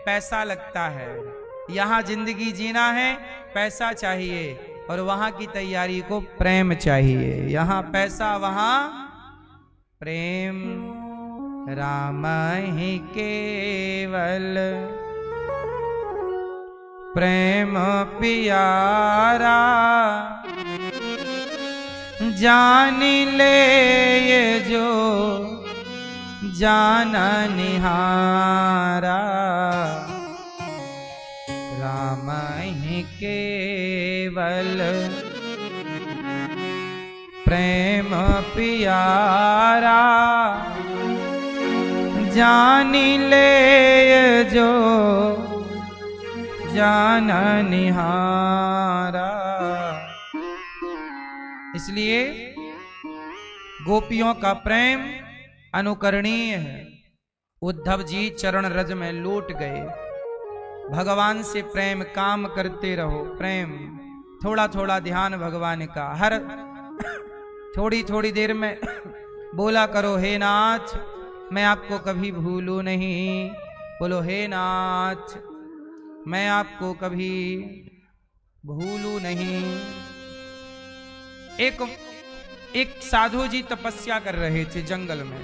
पैसा लगता है। यहां जिंदगी जीना है, पैसा चाहिए, और वहां की तैयारी को प्रेम चाहिए। यहां पैसा, वहां प्रेम। राम ही केवल प्रेम पियारा, जान ले ये जो जाना निहारा। राम ही केवल प्रेम पियारा, जान ले ये जो जाना निहारा। इसलिए गोपियों का प्रेम अनुकरणीय है। उद्धव जी चरण रज में लौट गए। भगवान से प्रेम, काम करते रहो, प्रेम, थोड़ा थोड़ा ध्यान भगवान का, हर थोड़ी थोड़ी देर में बोला करो, हे नाथ मैं आपको कभी भूलूं नहीं। बोलो, हे नाथ मैं आपको कभी भूलूं नहीं। एक साधु जी तपस्या कर रहे थे जंगल में।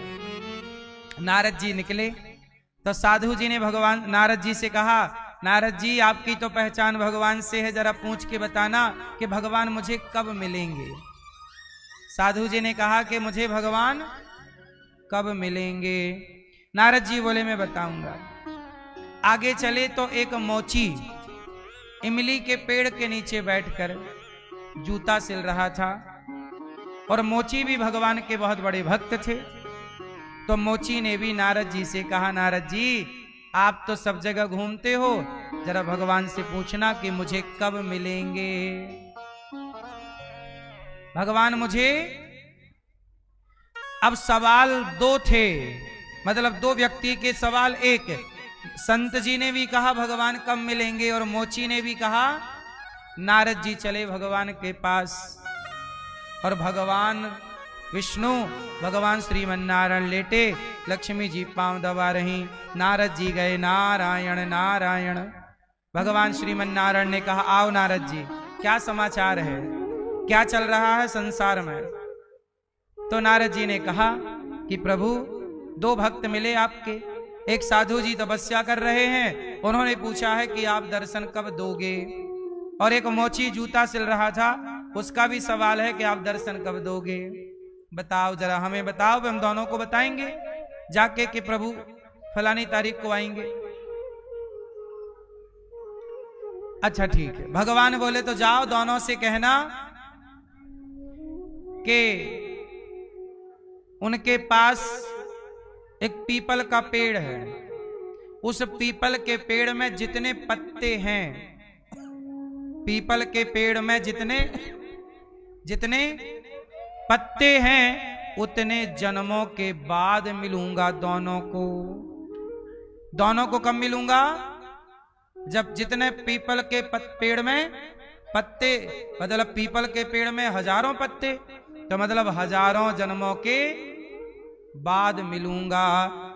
नारद जी निकले तो साधु जी ने भगवान नारद जी से कहा, नारद जी आपकी तो पहचान भगवान से है, जरा पूछ के बताना कि भगवान मुझे कब मिलेंगे। साधु जी ने कहा कि मुझे भगवान कब मिलेंगे। नारद जी बोले मैं बताऊंगा। आगे चले तो एक मोची इमली के पेड़ के नीचे बैठकर जूता सिल रहा था, और मोची भी भगवान के बहुत बड़े भक्त थे। तो मोची ने भी नारद जी से कहा, नारद जी आप तो सब जगह घूमते हो, जरा भगवान से पूछना कि मुझे कब मिलेंगे। भगवान मुझे, अब सवाल दो थे, मतलब दो व्यक्ति के सवाल एक, संत जी ने भी कहा भगवान कब मिलेंगे, और मोची ने भी कहा। नारद जी चले भगवान के पास, और भगवान विष्णु, भगवान श्रीमन्नारायण लेटे, लक्ष्मी जी पांव दबा रही। नारद जी गए, नारायण नारायण। भगवान श्रीमन्नारायण ने कहा, आओ नारद जी, क्या समाचार है, क्या चल रहा है संसार में। तो नारद जी ने कहा कि प्रभु दो भक्त मिले आपके, एक साधु जी तपस्या कर रहे हैं, उन्होंने पूछा है कि आप दर्शन कब दोगे, और एक मोची जूता सिल रहा था, उसका भी सवाल है कि आप दर्शन कब दोगे। बताओ जरा, हमें बताओ, हम दोनों को बताएंगे जाके कि प्रभु फलानी तारीख को आएंगे। अच्छा ठीक है, भगवान बोले तो जाओ दोनों से कहना कि उनके पास एक पीपल का पेड़ है, उस पीपल के पेड़ में जितने पत्ते हैं, पीपल के पेड़ में जितने जितने पत्ते हैं, उतने जन्मों के बाद मिलूंगा दोनों को। दोनों को कब मिलूंगा? जब जितने पीपल के पेड़ में पत्ते, मतलब पीपल के पेड़ में हजारों पत्ते, तो मतलब हजारों जन्मों के बाद मिलूंगा।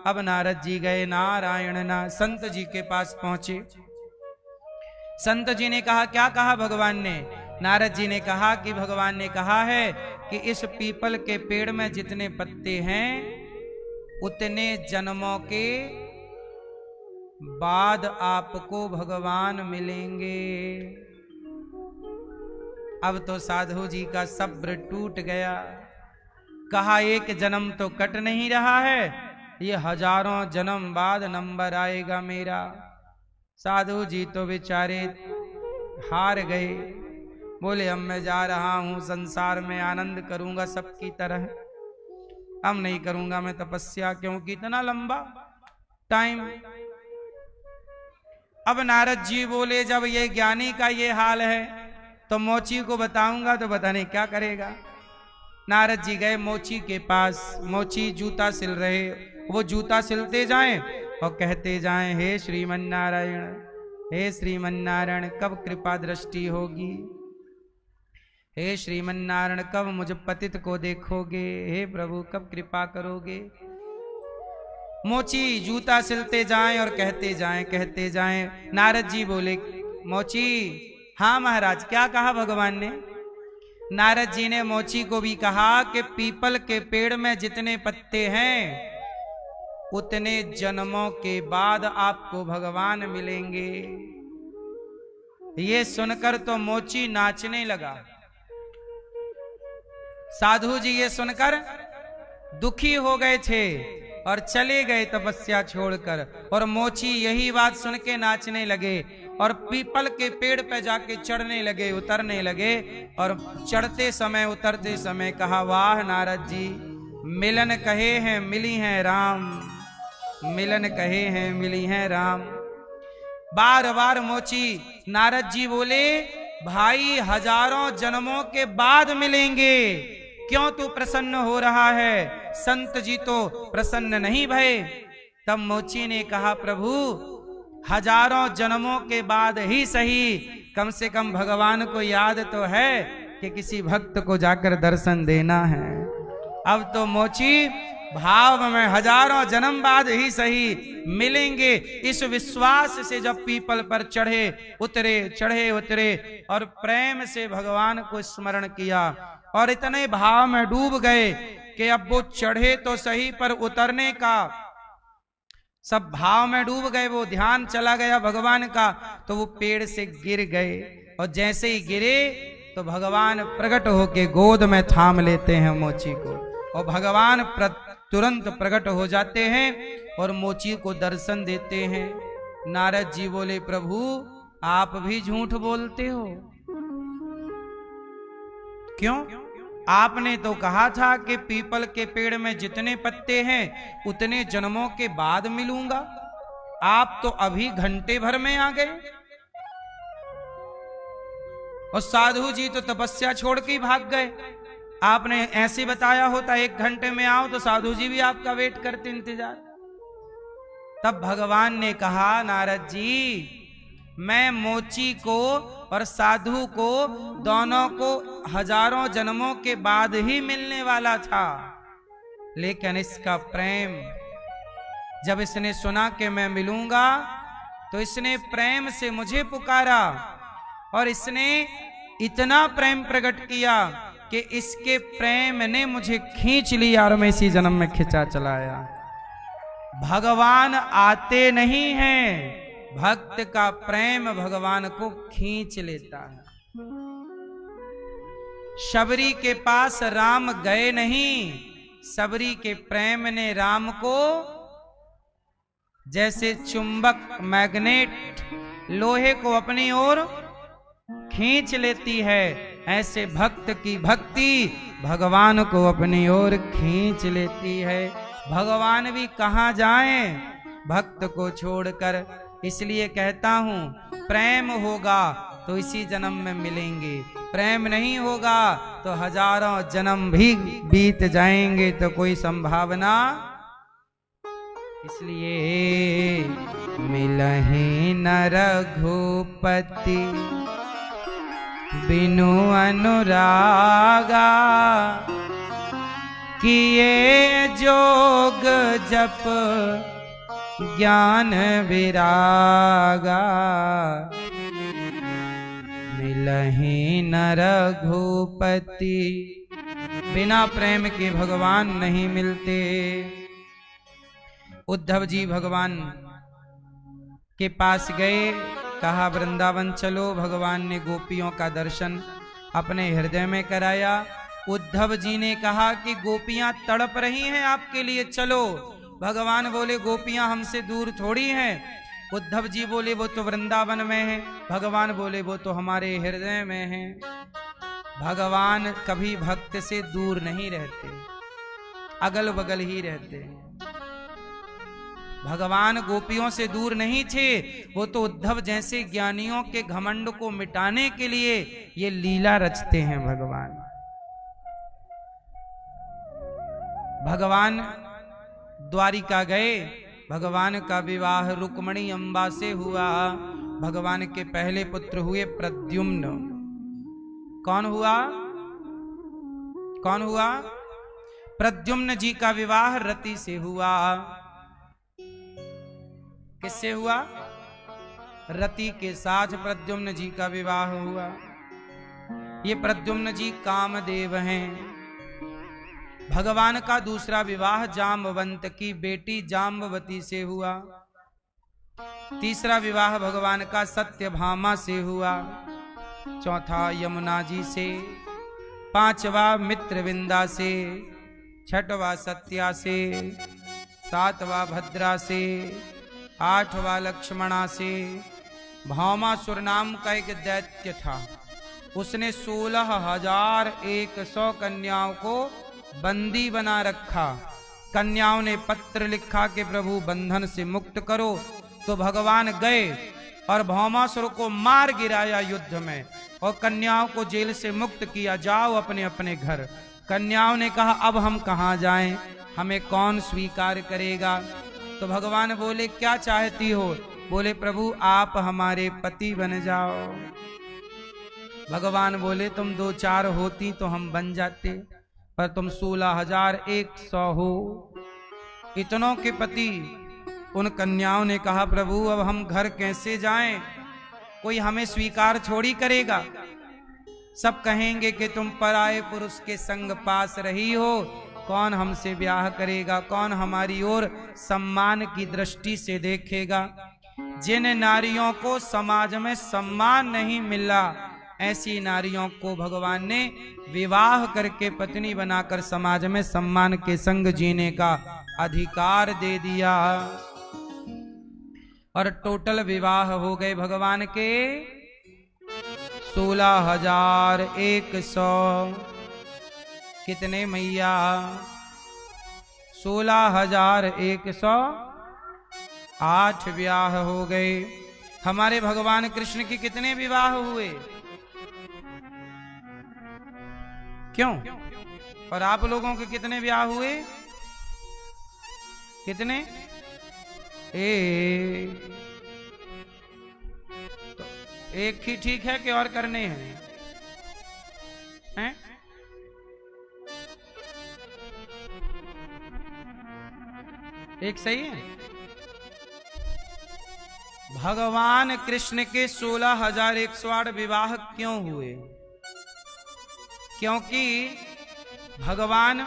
अब नारद जी गए, नारायण ना, संत जी के पास पहुंचे। संत जी ने कहा, क्या कहा भगवान ने? नारद जी ने कहा कि भगवान ने कहा है कि इस पीपल के पेड़ में जितने पत्ते हैं, उतने जन्मों के बाद आपको भगवान मिलेंगे। अब तो साधु जी का सब्र टूट गया। कहा एक जन्म तो कट नहीं रहा है, ये हजारों जन्म बाद नंबर आएगा मेरा। साधु जी तो बेचारे हार गए, बोले अब मैं जा रहा हूं, संसार में आनंद करूंगा सबकी तरह, अब नहीं करूंगा मैं तपस्या, क्योंकि इतना लंबा टाइम। अब नारद जी बोले जब ये ज्ञानी का ये हाल है तो मोची को बताऊंगा तो पता नहीं क्या करेगा। नारद जी गए मोची के पास, मोची जूता सिल रहे, वो जूता सिलते जाएं और कहते जाएं, हे श्रीमन्नारायण, हे श्रीमन्नारायण कब कृपा दृष्टि होगी, हे श्रीमन्नारायण कब मुझ पतित को देखोगे, हे प्रभु कब कृपा करोगे। मोची जूता सिलते जाएं और कहते जाएं, कहते जाएं। नारद जी बोले, मोची, हाँ महाराज, क्या कहा भगवान ने? नारद जी ने मोची को भी कहा कि पीपल के पेड़ में जितने पत्ते हैं, उतने जन्मों के बाद आपको भगवान मिलेंगे। ये सुनकर तो मोची नाचने लगा। साधु जी ये सुनकर दुखी हो गए थे और चले गए तपस्या छोड़कर, और मोची यही बात सुन के नाचने लगे और पीपल के पेड़ पे जाके चढ़ने लगे, उतरने लगे। और चढ़ते समय उतरते समय कहा, वाह नारद जी, मिलन कहे हैं मिली हैं राम, मिलन कहे हैं मिली हैं राम। बार बार मोची, नारद जी बोले, भाई हजारों जन्मों के बाद मिलेंगे, क्यों तू प्रसन्न हो रहा है? संत जी तो प्रसन्न नहीं भये। तब मोची ने कहा, प्रभु हजारों जन्मों के बाद ही सही, कम से कम भगवान को याद तो है कि किसी भक्त को जाकर दर्शन देना है। अब तो मोची भाव में हजारों जन्म बाद ही सही मिलेंगे, इस विश्वास से जब पीपल पर चढ़े उतरे, चढ़े उतरे और प्रेम से भगवान को स्मरण किया और इतने भाव में डूब गए कि अब वो चढ़े तो सही पर उतरने का सब भाव में डूब गए, वो ध्यान चला गया भगवान का, तो वो पेड़ से गिर गए। और जैसे ही गिरे तो भगवान प्रकट होके गोद में थाम लेते हैं मोची को, और भगवान तुरंत प्रकट हो जाते हैं और मोची को दर्शन देते हैं। नारद जी बोले, प्रभु आप भी झूठ बोलते हो। क्यों? आपने तो कहा था कि पीपल के पेड़ में जितने पत्ते हैं उतने जन्मों के बाद मिलूंगा। आप तो अभी घंटे भर में आ गए। और साधु जी तो तपस्या छोड़ के ही भाग गए। आपने ऐसे बताया होता 1 घंटे में आओ तो साधु जी भी आपका वेट करते, इंतजार। तब भगवान ने कहा, नारद जी, मैं मोची को और साधु को दोनों को हजारों जन्मों के बाद ही मिलने वाला था, लेकिन इसका प्रेम, जब इसने सुना कि मैं मिलूंगा तो इसने प्रेम से मुझे पुकारा और इसने इतना प्रेम प्रकट किया कि इसके प्रेम ने मुझे खींच लिया और मैं इसी जन्म में खिंचा चला आया। भगवान आते नहीं हैं, भक्त का प्रेम भगवान को खींच लेता है। शबरी के पास राम गए नहीं, शबरी के प्रेम ने राम को, जैसे चुंबक मैग्नेट लोहे को अपनी ओर खींच लेती है, ऐसे भक्त की भक्ति भगवान को अपनी ओर खींच लेती है। भगवान भी कहां जाएं भक्त को छोड़कर। इसलिए कहता हूं, प्रेम होगा तो इसी जन्म में मिलेंगे, प्रेम नहीं होगा तो हजारों जन्म भी बीत जाएंगे, तो कोई संभावना। इसलिए मिलहि न रघुपति बिनु अनुरागा, किए जोग जप ज्ञान विरागा, मिलहि न रघुपति। बिना प्रेम के भगवान नहीं मिलते। उद्धव जी भगवान के पास गए, कहा वृंदावन चलो। भगवान ने गोपियों का दर्शन अपने हृदय में कराया। उद्धव जी ने कहा कि गोपियां तड़प रही हैं आपके लिए, चलो। भगवान बोले गोपियां हमसे दूर थोड़ी हैं। उद्धव जी बोले वो तो वृंदावन में है। भगवान बोले वो तो हमारे हृदय में है। भगवान कभी भक्त से दूर नहीं रहते, अगल बगल ही रहते हैं। भगवान गोपियों से दूर नहीं थे, वो तो उद्धव जैसे ज्ञानियों के घमंड को मिटाने के लिए ये लीला रचते हैं। भगवान द्वारिका गए। भगवान का विवाह रुक्मणी अम्बा से हुआ। भगवान के पहले पुत्र हुए प्रद्युम्न। कौन हुआ? प्रद्युम्न जी का विवाह रति से हुआ। किससे हुआ? रति के साथ प्रद्युम्न जी का विवाह हुआ। ये प्रद्युम्न जी कामदेव हैं। भगवान का दूसरा विवाह जाम्बवंत की बेटी जाम्बवती से हुआ। तीसरा विवाह भगवान का सत्यभामा से हुआ। चौथा यमुना जी से। पांचवा मित्रविंदा से। छठवा सत्या से। सातवा भद्रा से। आठवां लक्ष्मणा से। भौमासुर नाम का एक दैत्य था, उसने 16,100 कन्याओं को बंदी बना रखा। कन्याओं ने पत्र लिखा कि प्रभु बंधन से मुक्त करो, तो भगवान गए और भौमासुर को मार गिराया युद्ध में और कन्याओं को जेल से मुक्त किया। जाओ अपने अपने घर। कन्याओं ने कहा अब हम कहाँ जाएं, हमें कौन स्वीकार करेगा। तो भगवान बोले क्या चाहती हो? बोले प्रभु आप हमारे पति बन जाओ। भगवान बोले तुम 2-4 होती तो हम बन जाते, पर तुम 16,100 हो, इतनों के पति। उन कन्याओं ने कहा प्रभु अब हम घर कैसे जाएं, कोई हमें स्वीकार थोड़ी करेगा। सब कहेंगे कि तुम पराये पुरुष के संग पास रही हो, कौन हमसे ब्याह करेगा, कौन हमारी ओर सम्मान की दृष्टि से देखेगा। जिन नारियों को समाज में सम्मान नहीं मिला, ऐसी नारियों को भगवान ने विवाह करके पत्नी बनाकर समाज में सम्मान के संग जीने का अधिकार दे दिया। और टोटल विवाह हो गए भगवान के 16,100। कितने मैया? 16,108 विवाह हो गए। हमारे भगवान कृष्ण के कितने विवाह हुए? क्यों? और आप लोगों के कितने विवाह हुए? कितने? तो एक ही ठीक है कि और करने हैं? हैं? एक सही है। भगवान कृष्ण के 16,108 विवाह क्यों हुए? क्योंकि भगवान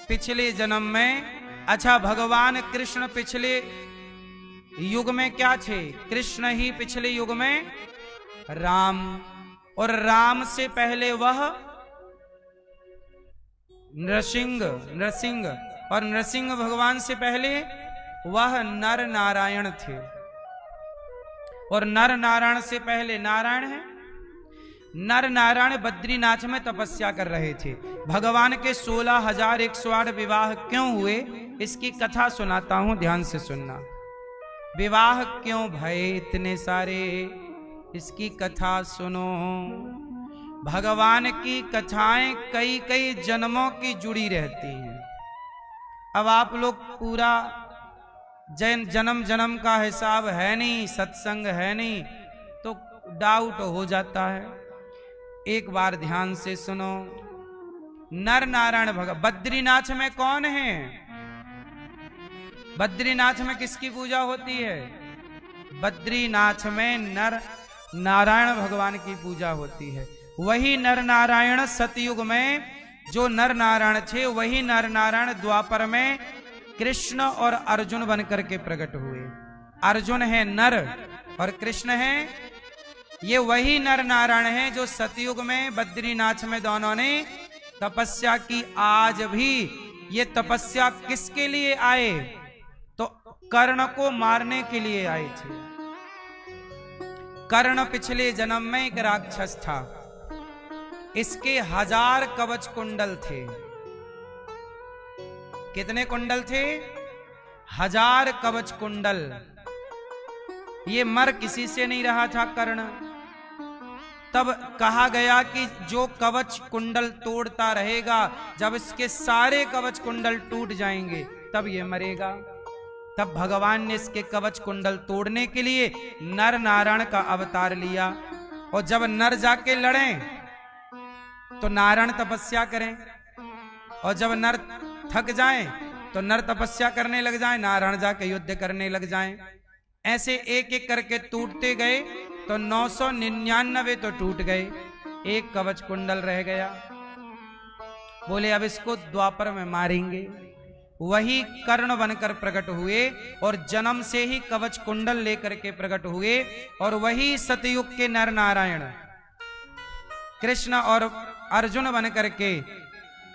पिछले जन्म में, अच्छा भगवान कृष्ण पिछले युग में क्या थे? कृष्ण ही पिछले युग में राम, और राम से पहले वह नृसिंह, और नृसिंह भगवान से पहले वह नर नारायण थे, और नर नारायण से पहले नारायण है। नर नारायण बद्रीनाथ में तपस्या कर रहे थे। भगवान के 16,108 विवाह क्यों हुए, इसकी कथा सुनाता हूं, ध्यान से सुनना। विवाह क्यों भय इतने सारे, इसकी कथा सुनो। भगवान की कथाएं कई कई जन्मों की जुड़ी रहती हैं। अब आप लोग पूरा जन्म जन्म का हिसाब है नहीं, सत्संग है नहीं, तो डाउट हो जाता है। एक बार ध्यान से सुनो। नर नारायण बद्रीनाथ में कौन है? बद्रीनाथ में किसकी पूजा होती है? बद्रीनाथ में नर नारायण भगवान की पूजा होती है। वही नर नारायण सतयुग में जो नर नारायण थे, वही नर नारायण द्वापर में कृष्ण और अर्जुन बनकर के प्रकट हुए। अर्जुन है नर और कृष्ण है, ये वही नर नारायण है जो सतयुग में बद्रीनाथ में दोनों ने तपस्या की। आज भी ये तपस्या किसके लिए आए? तो कर्ण को मारने के लिए आए थे। कर्ण पिछले जन्म में एक राक्षस था। इसके 1000 कवच कुंडल थे। कितने कुंडल थे? 1000 कवच कुंडल। ये मर किसी से नहीं रहा था कर्ण। तब कहा गया कि जो कवच कुंडल तोड़ता रहेगा, जब इसके सारे कवच कुंडल टूट जाएंगे तब ये मरेगा। तब भगवान ने इसके कवच कुंडल तोड़ने के लिए नर नारायण का अवतार लिया। और जब नर जाके लड़ें तो नारायण तपस्या करें, और जब नर थक जाएं तो नर तपस्या करने लग जाएं, नारायण जाके युद्ध करने लग जाएं। ऐसे एक एक करके टूटते गए तो 999 तो टूट गए, एक कवच कुंडल रह गया। बोले अब इसको द्वापर में मारेंगे। वही कर्ण बनकर प्रकट हुए और जन्म से ही कवच कुंडल लेकर के प्रकट हुए, और वही सतयुग के नर नारायण कृष्ण और अर्जुन बनकर के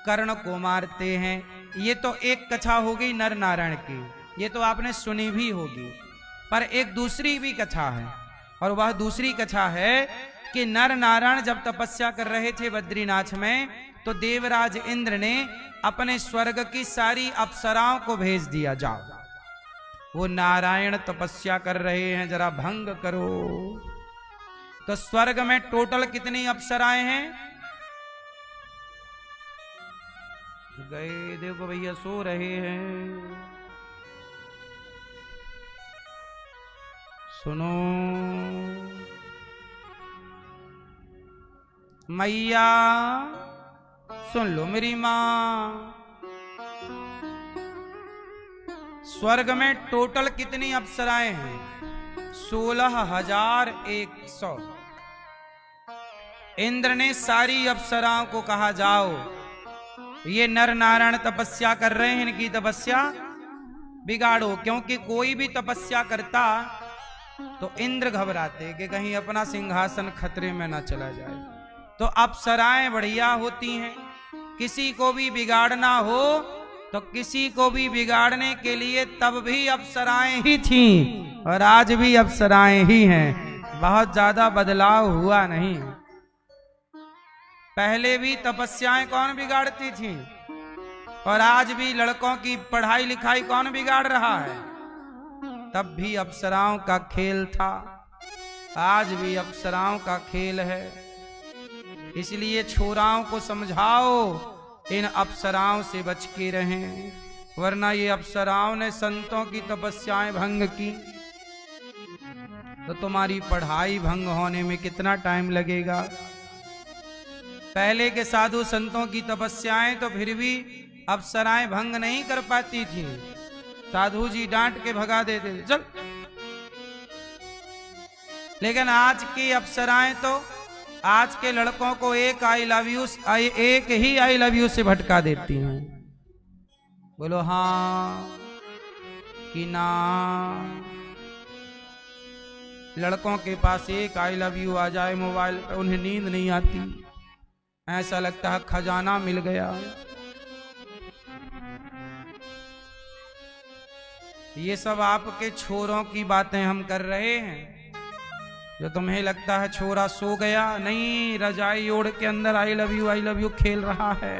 कर्ण को मारते हैं। ये तो एक कथा हो गई नर नारायण की, ये तो आपने सुनी भी होगी। पर एक दूसरी भी कथा है, और वह दूसरी कथा है कि नर नारायण जब तपस्या कर रहे थे बद्रीनाथ में, तो देवराज इंद्र ने अपने स्वर्ग की सारी अप्सराओं को भेज दिया, जाओ वो नारायण तपस्या कर रहे हैं, जरा भंग करो। तो स्वर्ग में टोटल कितनी अप्सराएं हैं? गए देखो भैया, सो रहे हैं, सुनो। मैया सुन लो मेरी मां, स्वर्ग में टोटल कितनी अप्सराएं हैं? 16,100। इंद्र ने सारी अप्सराओं को कहा, जाओ ये नर नारायण तपस्या कर रहे हैं, इनकी तपस्या बिगाड़ो। क्योंकि कोई भी तपस्या करता तो इंद्र घबराते कि कहीं अपना सिंहासन खतरे में ना चला जाए। तो अप्सराएं बढ़िया होती हैं, किसी को भी बिगाड़ना हो तो किसी को भी बिगाड़ने के लिए तब भी अप्सराएं ही थीं, और आज भी अप्सराएं ही हैं, बहुत ज्यादा बदलाव हुआ नहीं। पहले भी तपस्याएं कौन बिगाड़ती थी, और आज भी लड़कों की पढ़ाई लिखाई कौन बिगाड़ रहा है। तब भी अप्सराओं का खेल था, आज भी अप्सराओं का खेल है। इसलिए छोराओं को समझाओ इन अप्सराओं से बच के रहें, वरना ये अप्सराओं ने संतों की तपस्याएं भंग की तो तुम्हारी पढ़ाई भंग होने में कितना टाइम लगेगा। पहले के साधु संतों की तपस्याएं तो फिर भी अप्सराएं भंग नहीं कर पाती थी, साधु जी डांट के भगा देते थे, चल। लेकिन आज की अप्सराएं तो आज के लड़कों को एक ही आई लव यू से भटका देती हैं। बोलो हाँ कि ना। लड़कों के पास एक आई लव यू आ जाए मोबाइल पे, उन्हें नींद नहीं आती, ऐसा लगता है खजाना मिल गया। ये सब आपके छोरों की बातें हम कर रहे हैं। जो तुम्हें लगता है छोरा सो गया, नहीं, रजाई ओढ़ के अंदर आई लव यू खेल रहा है।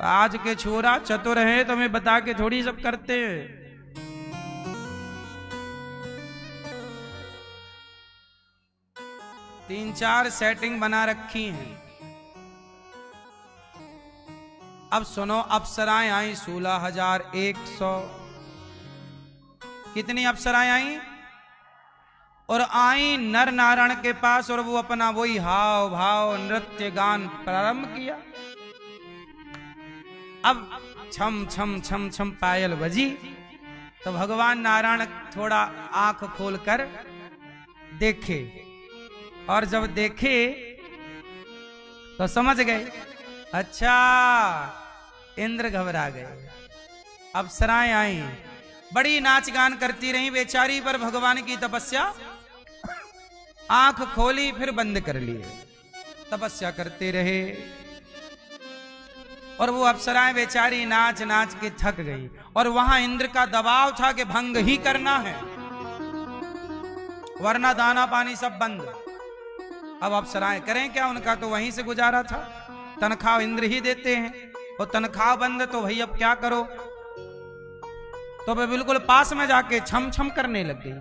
आज के छोरा चतुर है, तुम्हें बता के थोड़ी सब करते हैं। तीन चार सेटिंग बना रखी हैं। अब सुनो, अप्सराएं आई 16,100। कितनी अप्सराएं आई? और आई नर नारायण के पास, और वो अपना वही हाव भाव नृत्य गान प्रारंभ किया। अब छम छम छम छम पायल बजी तो भगवान नारायण थोड़ा आंख खोलकर देखे, और जब देखे तो समझ गए, अच्छा इंद्र घबरा गए। अप्सराएं आई, बड़ी नाच गान करती रही बेचारी, पर भगवान की तपस्या आंख खोली फिर बंद कर लिए, तपस्या करते रहे। और वो अप्सराएं बेचारी नाच नाच के थक गई, और वहां इंद्र का दबाव था कि भंग ही करना है, वरना दाना पानी सब बंद। अब अप्सराएं करें क्या, उनका तो वहीं से गुजारा था, तनख्वाह इंद्र ही देते हैं, और तनख्वाह बंद तो भाई अब क्या करो। तो वे बिल्कुल पास में जाके छम छम करने लग गई।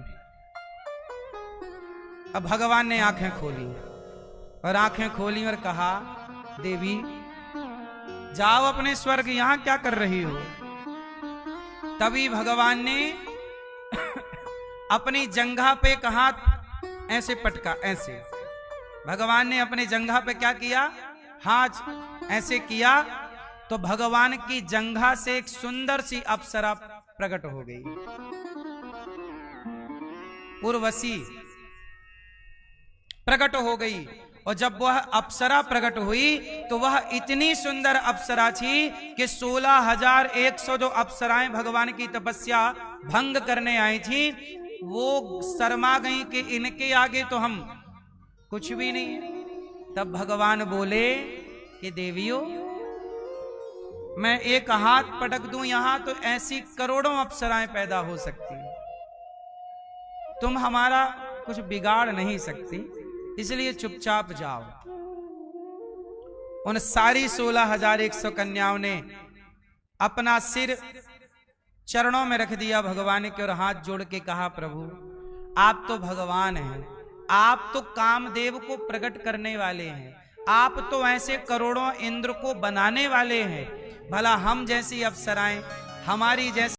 अब भगवान ने आंखें खोली, और आंखें खोली और कहा, देवी जाओ अपने स्वर्ग, यहां क्या कर रही हो। तभी भगवान ने अपनी जंघा पे कहा, ऐसे पटका, ऐसे। भगवान ने अपने जंघा पे क्या किया, हाथ ऐसे किया, तो भगवान की जंघा से एक सुंदर सी अप्सरा प्रकट हो गई, उर्वशी प्रकट हो गई। और जब वह अप्सरा प्रकट हुई तो वह इतनी सुंदर अप्सरा थी कि 16,100 जो अप्सराएं भगवान की तपस्या भंग करने आई थी, वो शर्मा गई कि इनके आगे तो हम कुछ भी नहीं है। तब भगवान बोले कि देवियों, मैं एक हाथ पटक दूं यहां तो ऐसी करोड़ों अप्सराएं पैदा हो सकती, तुम हमारा कुछ बिगाड़ नहीं सकती, इसलिए चुपचाप जाओ। उन सारी 16,100 कन्याओं ने अपना सिर चरणों में रख दिया भगवान के, और हाथ जोड़ के कहा, प्रभु आप तो भगवान हैं, आप तो कामदेव को प्रकट करने वाले हैं, आप तो ऐसे करोड़ों इंद्र को बनाने वाले हैं। भला हम जैसी अप्सराएं, हमारी जैसी